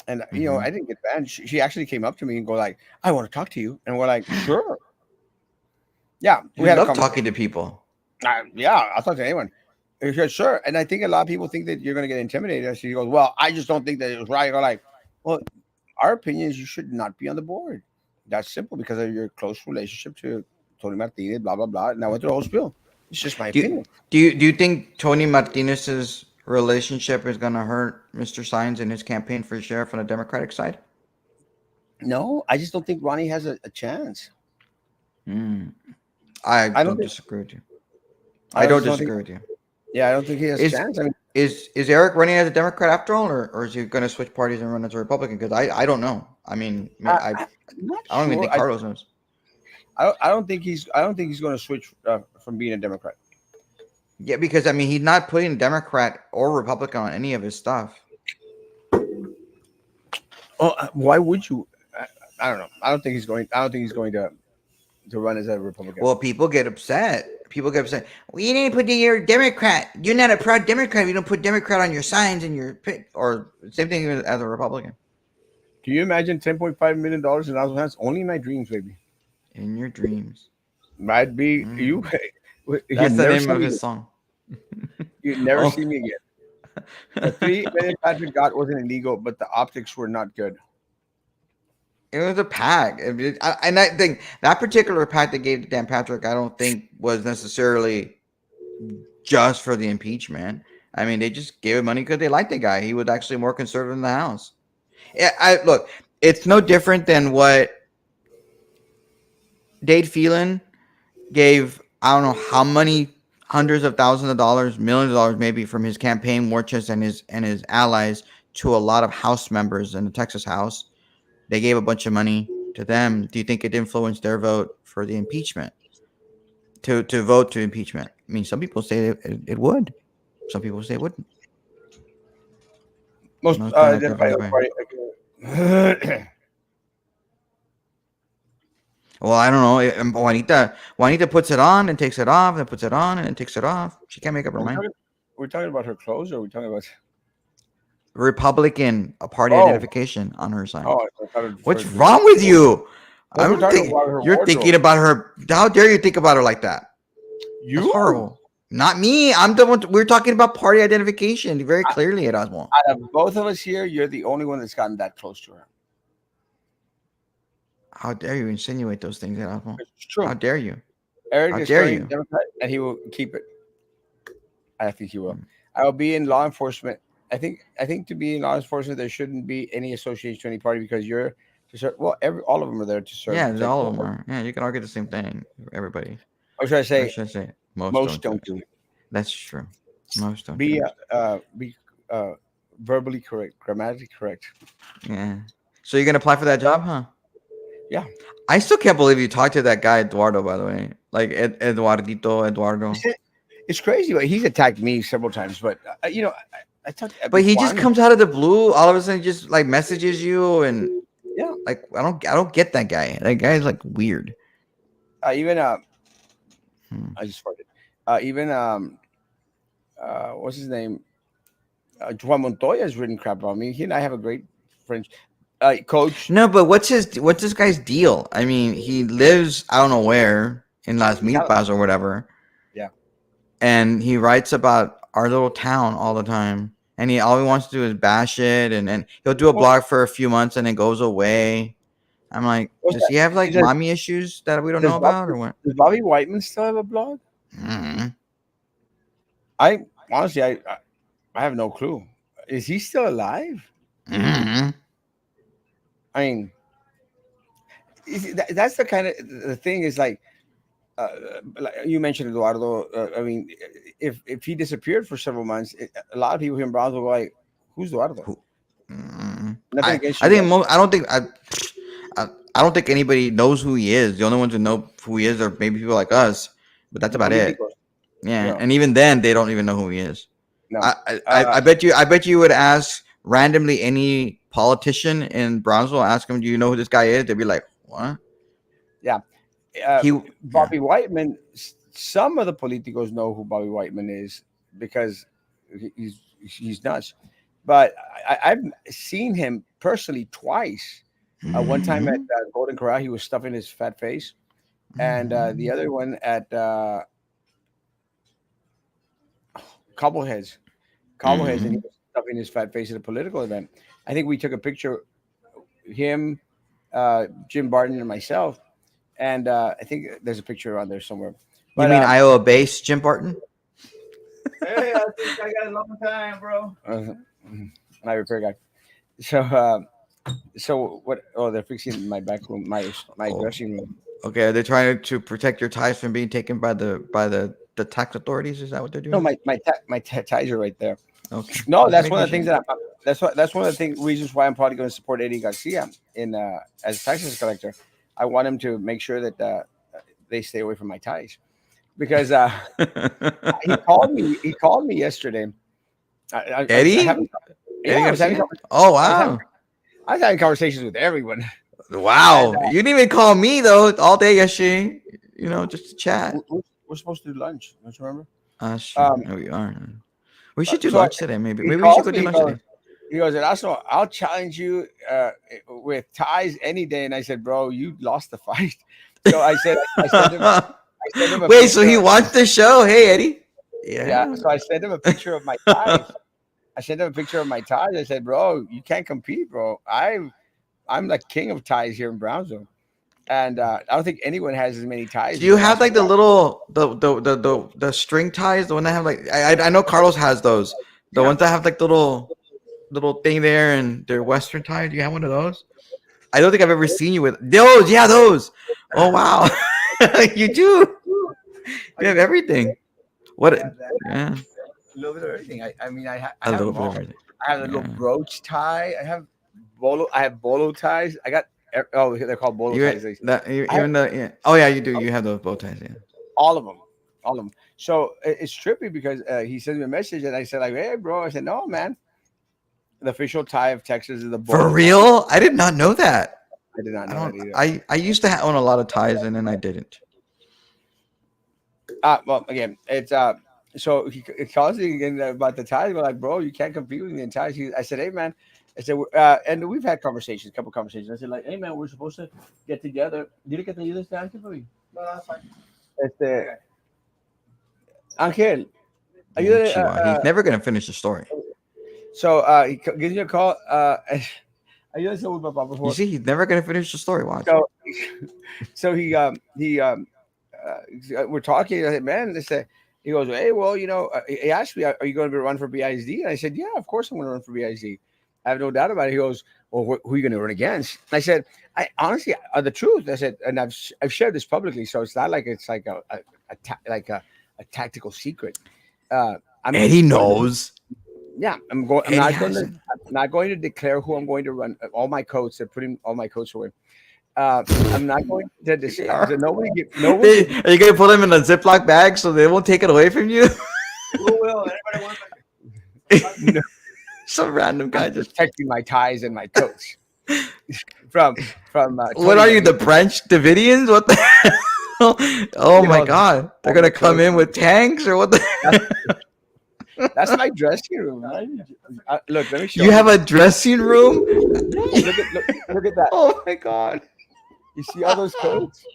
And I Mhm. didn't get banned. She actually came up to me and go like, "I want to talk to you," and we're like, "Sure, yeah." We You had a love conversation. talking to people. Yeah, I'll talk to anyone. He said, "Sure," and I think a lot of people think that you're going to get intimidated. So he goes, "Well, I just don't think that it was right." I go like, "Well, our opinion is you should not be on the board. That's simple because of your close relationship to Tony Martinez, blah blah blah." And I went through the whole spiel. It's just my Do you, opinion. do you think Tony Martinez's relationship is going to hurt Mr. Sines in his campaign for sheriff on the Democratic side? No, I just don't think Ronnie has a chance. Hmm. I I don't don't think. disagree with you. I I don't just don't think. disagree with you. Yeah, I don't think he has a Is chance. I mean, is Eric running as a Democrat after all, or is he going to switch parties and run as a Republican? Because I don't know. I mean, I'm not I don't even sure. think Carlos knows. I don't think he's going to switch from being a Democrat. Yeah, because I mean, he's not putting Democrat or Republican on any of his stuff. Oh, why would you? I don't know. I don't think he's going. I don't think he's going to run as a Republican. Well, people get upset. People get upset. Well, you didn't put you're a Democrat. You're not a proud Democrat. You don't put Democrat on your signs and your pick. Or same thing as a Republican. Can you imagine $10.5 million in Oswald hands? Only in my dreams, baby. In your dreams. I'd be you. Mm. You'd That's the never name see of me his again. song. You'd never Oh. see me again. The 3 million Patrick got wasn't illegal, but the optics were not good. It was a pack. And I think that particular pack they gave to Dan Patrick, I don't think was necessarily just for the impeachment. I mean, they just gave him money because they liked the guy. He was actually more conservative in the House. Yeah, look, it's no different than what Dade Phelan gave. I don't know how many hundreds of thousands of dollars, millions of dollars, maybe from his campaign war chest and his allies to a lot of House members in the Texas House. They gave a bunch of money to them. Do you think it influenced their vote for the impeachment? To vote to impeachment? I mean, some people say it would. Some people say it wouldn't. Most That's kind of like their identified voting other plan. party. Well, I don't know. Juanita puts it on and takes it off, and puts it on and then takes it off. She can't make up her Are we mind. talking? We're talking about her clothes, or are we talking about? Republican, a party Oh, identification on her sign. oh, I thought it What's referred to. wrong with you? Unless we're I'm talking thinking about her you're thinking wardrobe. about her. How dare you think about her like that? That's You, horrible. Not me. I'm the one. We're talking about party identification very clearly at Osmo. out of both of us here, you're the only one that's gotten that close to her. How dare you insinuate those things at Osmo? It's true. How dare you? Eric How is dare currently you? Democrat, and he will keep it. I think he will. Mm. I will be in law enforcement. I think to be in law enforcement, there shouldn't be any association to any party because you're to serve. Well, all of them are there to serve Yeah, and protect. all of them are. Yeah, you can argue the same thing. Everybody. Or should I Or say, should I say most most don't do don't it? do it. That's true. Most don't do Be it. be verbally correct, grammatically correct. Yeah. So you're gonna apply for that job, huh? Yeah, I still can't believe you talked to that guy Eduardo. By the way, like Eduardito Eduardo. it's crazy. But he's attacked me several times. But I talked But with he just Juan. comes out of the blue. All of a sudden, just like messages you, and Yeah, like I don't get that guy. That guy's like weird. even Hmm. I just farted. Even what's his name? Juan Montoya has written crap about me. He and I have a great friendship. Coach. No, but what's this guy's deal? I mean, he lives I don't know where in Las Milpas or whatever, Yeah. and he writes about our little town all the time. And he all he wants to do is bash it, and he'll do a Well, blog for a few months and then goes away. I'm like, what's does that? he have like Is there, mommy issues that we don't know about or what? does Bobby Whiteman still have a blog? Mm, I honestly, I have no clue. Is he still alive? mm, I mean, that's the kind of the thing is uh, like you mentioned Eduardo. I mean, if he disappeared for several months, a lot of people here in Brownsville were like, "Who's Eduardo?" who- mm. Nothing against I you think guys. I don't think anybody knows who he is. The only ones who know who he is are maybe people like us, but that's The about it. políticos, you Yeah, know, and even then, they don't even know who he is. no. I bet you would ask randomly any politician in Brownsville, ask him, "Do you know who this guy is?" They'd be like, "What?" Yeah, uh, He, yeah. Bobby Whiteman. Some of the politicos know who Bobby Whiteman is because he's nuts. But I've seen him personally twice. One time at Mhm. Golden Corral, he was stuffing his fat face, and the Mhm. other one at Cobbleheads, Cobbleheads, and he Mhm. was stuffing his fat face at a political event. I think we took a picture, him, Jim Barton, and myself, and I think there's a picture on there somewhere. You But mean Iowa based Jim Barton? hey, I think I got a long time, bro. My repair guy. So, so what? Oh, they're fixing my back room, my Oh, dressing room. okay. They're trying to protect your ties from being taken by the tax authorities. Is that what they're No, doing? my ties are right there. Okay, No, just that's one making of the things sure. that that's one of the reasons why I'm probably going to support Eddie Garcia in as a taxes collector. I want him to make sure that they stay away from my ties because he called me. He called me yesterday. I Eddie? haven't. Yeah, Eddie Garcia? Oh I was having wow. I was having conversations with everyone, and Wow. You didn't even call me though all day yesterday. Just to chat. we're supposed to do lunch. Don't you remember? Sure. Um, There we are. We should do so lunch today, maybe. he Maybe we should calls go do me. lunch today. He goes, Erasmo, I'll challenge you with ties any day. And I said, bro, you lost the fight. So I sent him a Wait, so he picture. wants the show? Hey, Eddie. Yeah. Yeah. So I sent him a picture of my ties. I sent him a picture of my ties. I said, bro, you can't compete, bro. I'm the king of ties here in Brownsville. And I don't think anyone has as many ties Do as you have Erasmo. like the little the string ties? The one that have like I know Carlos has those. The Yeah. ones that have like the little thing there and they're Western tie. Do you have one of those? I don't think I've ever seen you with those. Yeah, those. Oh wow, you do. I You have do. everything. I What? have that. Yeah, A little bit of everything. I mean, I a have little them bit of all. everything. I have a little Yeah. brooch tie. I have bolo ties. I got oh they're called bolo You ties. I have even the yeah. Oh yeah, you do. You have those bow ties. Yeah. all of them, all of them. So it's trippy because he sent me a message and I said like, hey bro, I said no man, the official tie of Texas is the For bolo tie. real? I did not know that. I did not I know that don't. either. I used to own a lot of ties and then I didn't. Well again, it's so he calls me again about the ties. We're like, bro, you can't compete with me in ties. I said, hey man, I said, and we've had conversations, a couple conversations. I said like, hey man, we're supposed to get together. Dile que te ayude este Ángel, papi. No, that's fine. Este Ángel, Oh, ayúdale, Chihuahua. He's never gonna finish the story. so he gives me a call. Ayúdale ese papá, por You favor. see, he's never gonna finish the story. Watch. So, so we're talking. I said, man, this. He goes, hey, well, he asked me, are you going to run for BISD? And I said, yeah, of course I'm going to run for BISD. I have no doubt about it. He goes, well, who are you going to run against? I said, I honestly, the truth. I said, and I've shared this publicly, so it's not like it's like a tactical secret. I'm Eddie going to, knows. yeah, I'm going. Eddie has it. I'm not going to declare who I'm going to run. All my coats, they're putting all my coats away. I'm not going to They declare. are. Nobody. Are you gonna put them in a Ziploc bag so they won't take it away from you? Who will? Anybody want no, Some random guy I'm just. protecting my ties and my coats from What Tony are you, the Danza. French Davidians? What the hell? Oh You my know, God! They're all my gonna come coats. in with tanks or what the? That's my dressing room. Look, let me show You have you. a dressing room? Look at that. Oh my god. You see all those coats?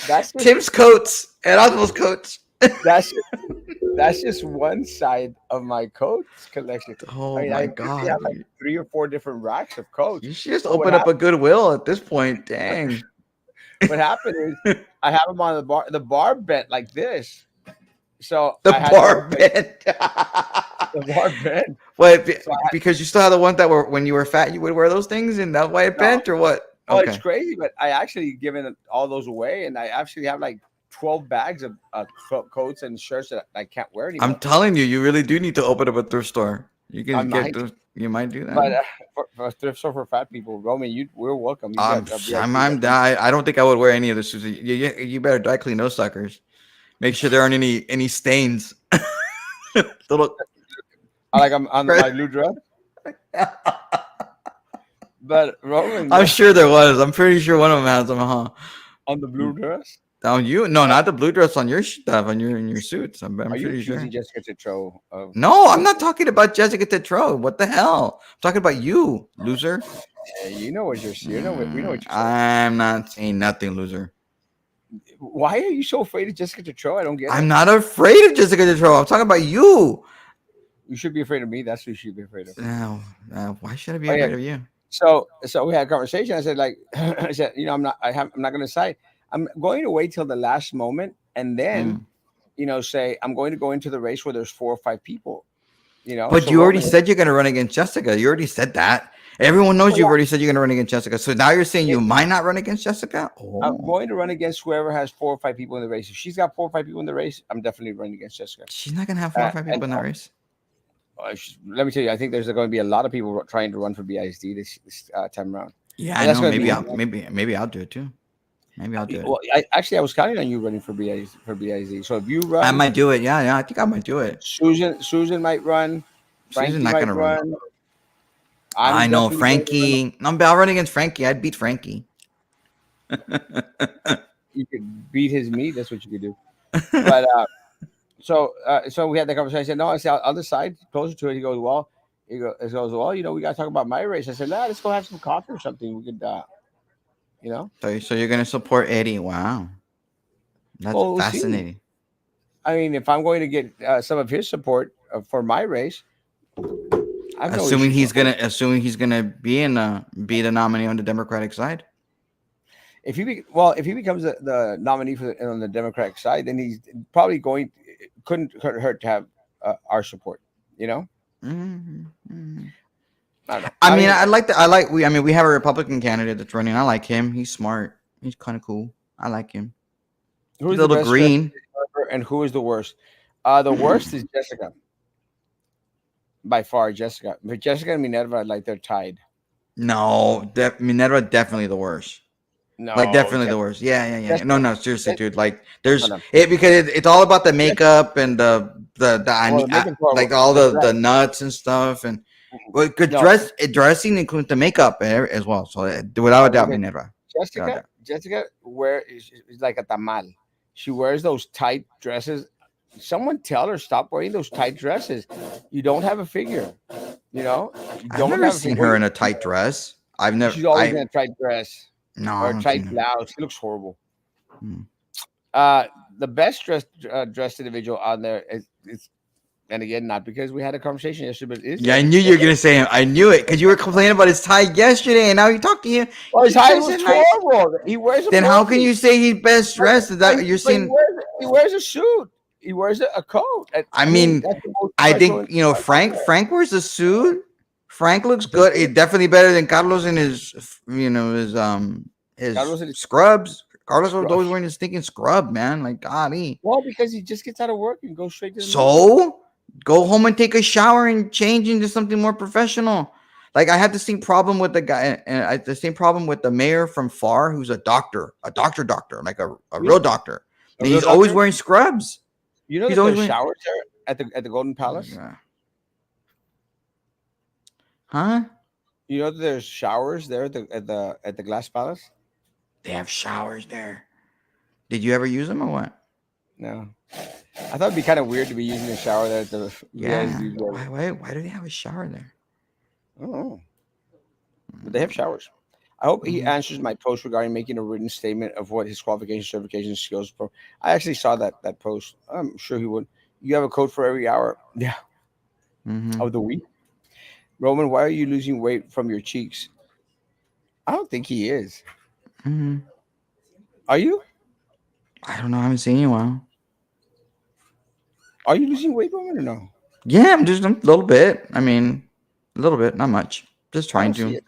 That's just Tim's coats, Erasmo's coats. that's that's just one side of my coats collection. I Oh mean, I my literally have god. like 3 or 4 different racks of coats. You should just But open up a Goodwill at this point. Dang. what happened is I have them on the bar. The bar bent like this, so The I had to bar like bent. the bar bent. Wait, So I because you still have the ones that were when you were fat, you would wear those things, and that's why it no, bent, or what? well, it's Okay. crazy, but I actually given all those away, and I actually have like 12 bags of coats and shirts that I can't wear I'm anymore. telling you, you really do need to open up a thrift store. You I can get might, those. You might do that. but for a thrift store for fat people, Roman, we're welcome. You got a VIP. I don't think I would wear any of the suits. You better dry clean those suckers. Make sure there aren't any stains. Little. I like I'm on my blue dress, but Roman I'm sure there was. I'm pretty sure one of them has them, huh? on the blue dress. On you? No, not the blue dress on your stuff, on your in your suits. I'm Are you pretty accusing sure. Jessica Tetro of? No, I'm not talking about Jessica Tetro. What the hell? I'm talking about you, loser. You know what you know what we know what you're saying. I'm not saying nothing, loser. Why are you so afraid of Jessica Tetro? I don't get I'm it. not afraid of Jessica Tetro. I'm talking about you. You should be afraid of me. That's who you should be afraid of. No, why should I be Oh yeah. afraid of you? So we had a conversation. I said like I said, I'm not going to decide. I'm going to wait till the last moment and then Mm. say I'm going to go into the race where there's 4 or 5 people. But So you already Roman, said you're going to run against Jessica. You already said that. Everyone knows well, you've already said you're going to run against Jessica. So now you're saying yeah, you might not run against Jessica? I'm Oh, going to run against whoever has 4 or 5 people in the race. If she's got 4 or 5 people in the race, I'm definitely running against Jessica. she's not going to have 4 or 5 people And in that race. let me tell you, I think there's going to be a lot of people trying to run for BISD this time around, Yeah, I and that's know. going to be. Maybe I'll do it too. Maybe I'll do it. Well, I was counting on you running for BISD. So if you I run, might do it. Yeah, I think I might do it. Susan might run, Susan's Frankie not might gonna run. run. I I'm know definitely going to run. Frankie. No, but I'll run against Frankie. I'd beat Frankie. You could beat his meat. That's what you could do. But so we had that conversation. I said, no, I said, I'll decide closer to it. He goes, well, well, we got to talk about my race. I said, nah, let's go have some coffee or something. We could, you know, So you're gonna support Eddie? Wow, that's well, we'll see. fascinating. I mean, if I'm going to get some of his support for my race, I have no Assuming issue he's supporting. gonna be the nominee on the Democratic side. If he becomes the nominee on the Democratic side, then he's probably couldn't hurt to have our support. You know, Mhm, mhm. I don't know. I I mean, mean, we have a Republican candidate that's running. I like him. He's smart. He's kind of cool. I like him. He's who's a the little best dressed green. and who is the worst? The worst is Jessica by far. Jessica, but Jessica and Minerva, like they're tied. No, Minerva definitely the worst. Like No, definitely the worst. Yeah, yeah, yeah. No, Jessica, no, seriously, Je- dude. Like no, there's no. it because it's all about the Jes- makeup and well, the makeup part, like all the the dress. nuts and stuff and well, good No, dressing includes the makeup as well. So without a doubt, because Minerva. Without a Jessica, doubt. Jessica is like a tamal. She wears those tight dresses. Someone tell her stop wearing those tight dresses. You don't have a figure. You I've don't never have a seen figure. her in a tight dress. I've never. She's always in a tight dress No, or I a haven't seen tight her. blouse. She looks horrible. Hmm. The best dressed individual on there is and again not because we had a conversation yesterday, but is Yeah, I Eddie. knew you were gonna say him. I knew it because you were complaining about his tie yesterday, and now you talk to him. Well, his He height tries was it nice. horrible. He wears a Then how can body. you say he's best But, dressed? Is that you're but saying? he wears a suit. He wears a coat. I I mean, mean, that's the most I professional think out there. Frank wears a suit. Frank looks Just good. It's definitely better than Carlos in his Carlos and his scrubs. Carlos was scrub. always wearing his stinking scrub, man. Like golly. Well, because he just gets out of work and goes straight to the makeup. So go home and take a shower and change into something more professional. Like I had the same problem with the guy, and the same problem with the mayor from Far, who's a doctor, like a You real know, doctor, a and real he's always doctor. wearing scrubs. You know He's that always there's wearing, showers there at the Golden Palace. huh? You know that there's showers there at the Glass Palace. They have showers there. Did you ever use them or what? No. I thought it'd be kind of weird to be using the shower there at the Yeah. VISD. Why do they have a shower there? I don't know, but they have showers. I hope he Mm-hmm. answers my post regarding making a written statement of what his qualifications, certifications, skills. I actually saw that post. I'm sure he would. You have a code for every hour, yeah, Mm-hmm. of the week. Roman, why are you losing weight from your cheeks? I don't think he is. Mm-hmm. Are you? I don't know. I haven't seen you in a while. Are you losing weight, Roman, or no? Yeah, I'm just a little bit. I mean, a little bit, not much. Just I trying don't to. see it.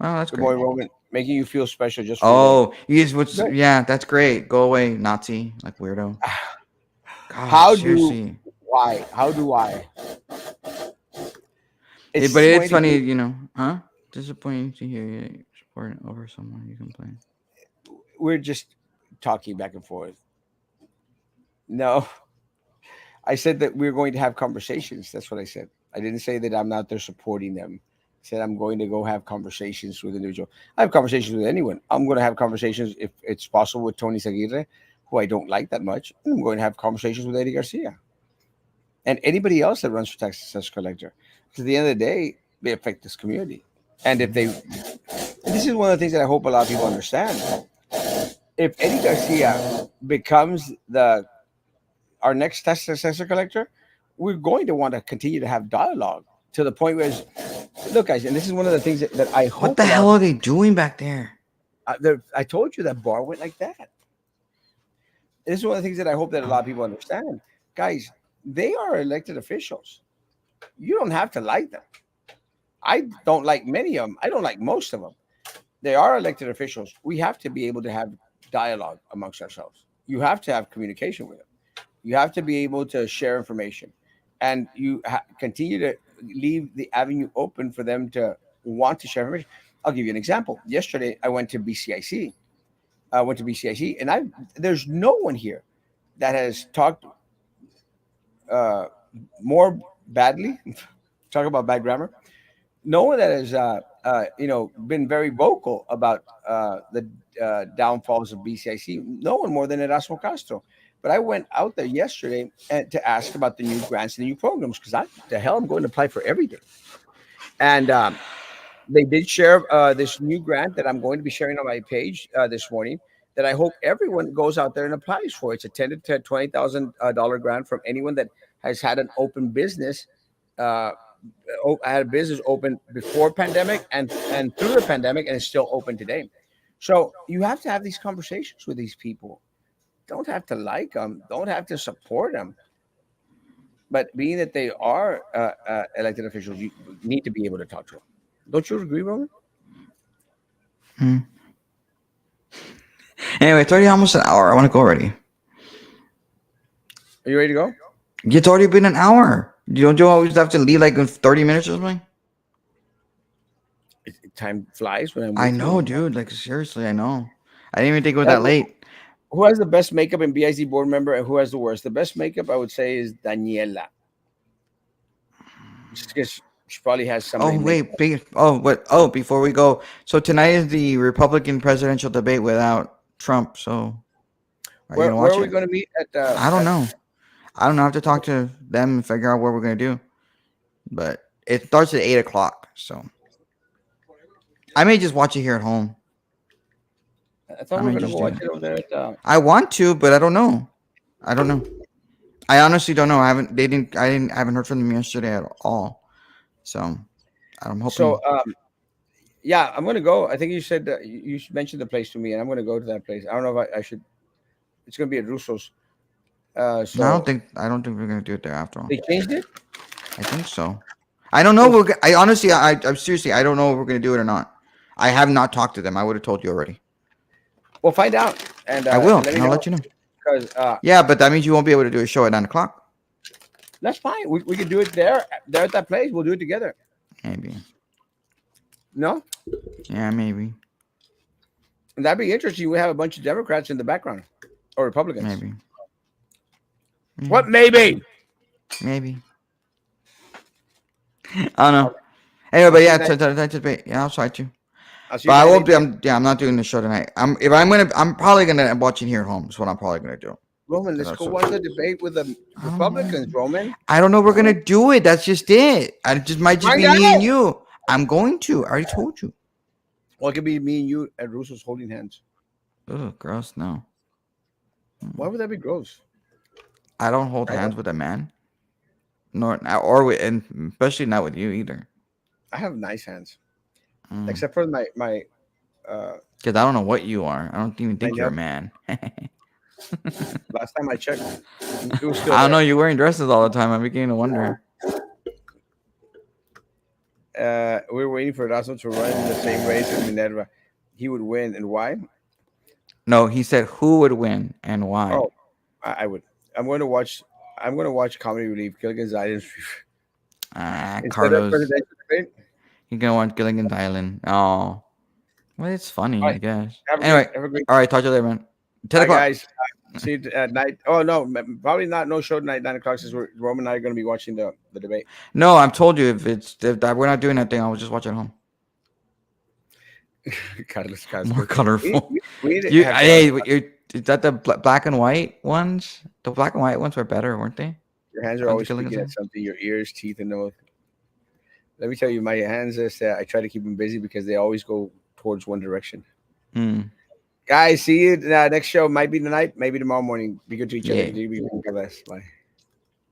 Oh, that's Good great. boy, Roman, making you feel special just for your weight. Oh, you guys, what's Good. yeah, that's great. Go away, Nazi, like weirdo. God, How do seriously. why? How do I? It's But it's disappointing to funny, hear. huh? Disappointing to hear you support over someone you complain. We're just talking back and forth. No, I said that we're going to have conversations. That's what I said. I didn't say that I'm not there supporting them. I said I'm going to go have conversations with individual. I have conversations with anyone. I'm going to have conversations if it's possible with Tony Saguirre, who I don't like that much. And I'm going to have conversations with Eddie Garcia and anybody else that runs for tax collector. Because at the end of the day, they affect this community. And if they, and this is one of the things that I hope a lot of people understand. If Eddie Garcia becomes the our next tax assessor collector, we're going to want to continue to have dialogue to the point where, look, guys, and this is one of the things that I What hope the a lot hell of are they doing back there? I told you that bar went like that. This is one of the things that I hope that a lot of people understand. Guys, they are elected officials. You don't have to like them. I don't like many of them. I don't like most of them. They are elected officials. We have to be able to have dialogue amongst ourselves. You have to have communication with them. You have to be able to share information, and continue to leave the avenue open for them to want to share information. I'll give you an example. Yesterday, I went to BCIC. I went to BCIC, and there's no one here that has talked uh, more badly. Talk about bad grammar. No one that has been very vocal about the downfalls of BCIC. No one more than Erasmo Castro. But I went out there yesterday to ask about the new grants and the new programs because the hell I'm going to apply for everything. And they did share this new grant that I'm going to be sharing on my page this morning. That I hope everyone goes out there and applies for. It's a $10,000 to $20,000 grant from anyone that has had an open business. Uh, had a business open before pandemic and through the pandemic and is still open today. So you have to have these conversations with these people. Don't have to like them. Don't have to support them. But being that they are elected officials, you need to be able to talk to them. Don't you agree, Roman? Hmm. Anyway, it's already almost an hour. I want to go already. Are you ready to go? It's already been an hour. Don't you always have to leave like in 30 minutes or something? Time flies when I'm I with know, you. dude. Like, seriously, I know. I didn't even think it was That- that late. who has the best makeup in BIC board member and who has the worst? The best makeup, I would say, is Daniela. Just because she probably has somebody Oh, make. wait. Before we go. So tonight is the Republican presidential debate without Trump. So are you going to Where watch are we it? going to meet at? I don't know. I don't know. I have to talk to them and figure out what we're going to do. But it starts at 8 o'clock. So I may just watch it here at home. I thought I we were may going to just go do watch that. it over there at. I want to, but I don't know. I don't know. I honestly don't know. I haven't heard from them yesterday at all. So I'm So hoping. yeah, I'm going to go. I think you said that you mentioned the place to me, and I'm going to go to that place. I don't know if I should. It's going to be at Russo's. No, So I don't think we're gonna do it there after all. they changed it. I think so. I don't know. Well, I honestly, I'm seriously, I don't know if we're gonna do it or not. I have not talked to them. I would have told you already. we'll find out I will, and let me and I'll know let you know. because Yeah, but that means you won't be able to do a show at 9 o'clock. that's fine. We can do it there at that place. We'll do it together. Maybe. No, Yeah, maybe. and that'd be interesting. We have a bunch of Democrats in the background or Republicans. Maybe. What maybe? Maybe. I don't know. Okay, Anyway, I'll but see you yeah, tonight. that's debate. Yeah, I'll try to. I'll see But you I tonight. will be. 8 p.m. I'm not doing the show tonight. I'm probably gonna watch it here at home. Is what I'm probably gonna do. Roman, let's That's go so watch the debate with the I don't Republicans, know. Roman. I don't know. We're gonna do it. That's just it. I just might just Find be me and out. you. I'm going to. I already told you. Or it could be me and you at Russo's holding hands. Ugh, gross. No, Why would that be gross? I don't hold I don't. hands with a man, nor or with, and especially not with you either. I have nice hands, Because except for my uh I don't know what you are. I don't even my think you're a nail. man. Last time I checked, it was still I don't know. there. You're wearing dresses all the time. I'm beginning to wonder. We were waiting for Erasmo to run in the same race as Minerva. He would win, and why? No, he said who would win and why. Oh, I would. I'm going to watch. I'm going to watch Comedy Relief, Gilligan's Island, Ah, instead of Carlos. presidential debate. You're gonna want Gilligan's Island. Oh, well, it's All funny, right, I guess. have a great, Anyway, have a great. all right. Talk to you later, man. 10 o'clock. Guys. See you at night. Oh no, probably not. No show tonight, 9 o'clock. Since Roman and I are going to be watching the debate. No, I've told you if that we're not doing that thing, I'll just watch at home. Carlos More Castro. colorful. We need to You, have Carlos. hey, is that the black and white ones? The black and white ones were better, weren't they? Your hands are On the always Gilligan's speaking at Island? something. Your ears, teeth, and nose. Let me tell you, my hands is that I try to keep them busy because they always go towards one direction. Hmm. Guys, see you next show. Might be tonight, maybe tomorrow morning. Be good to each other. Yeah. Continue to be blessed. Bye.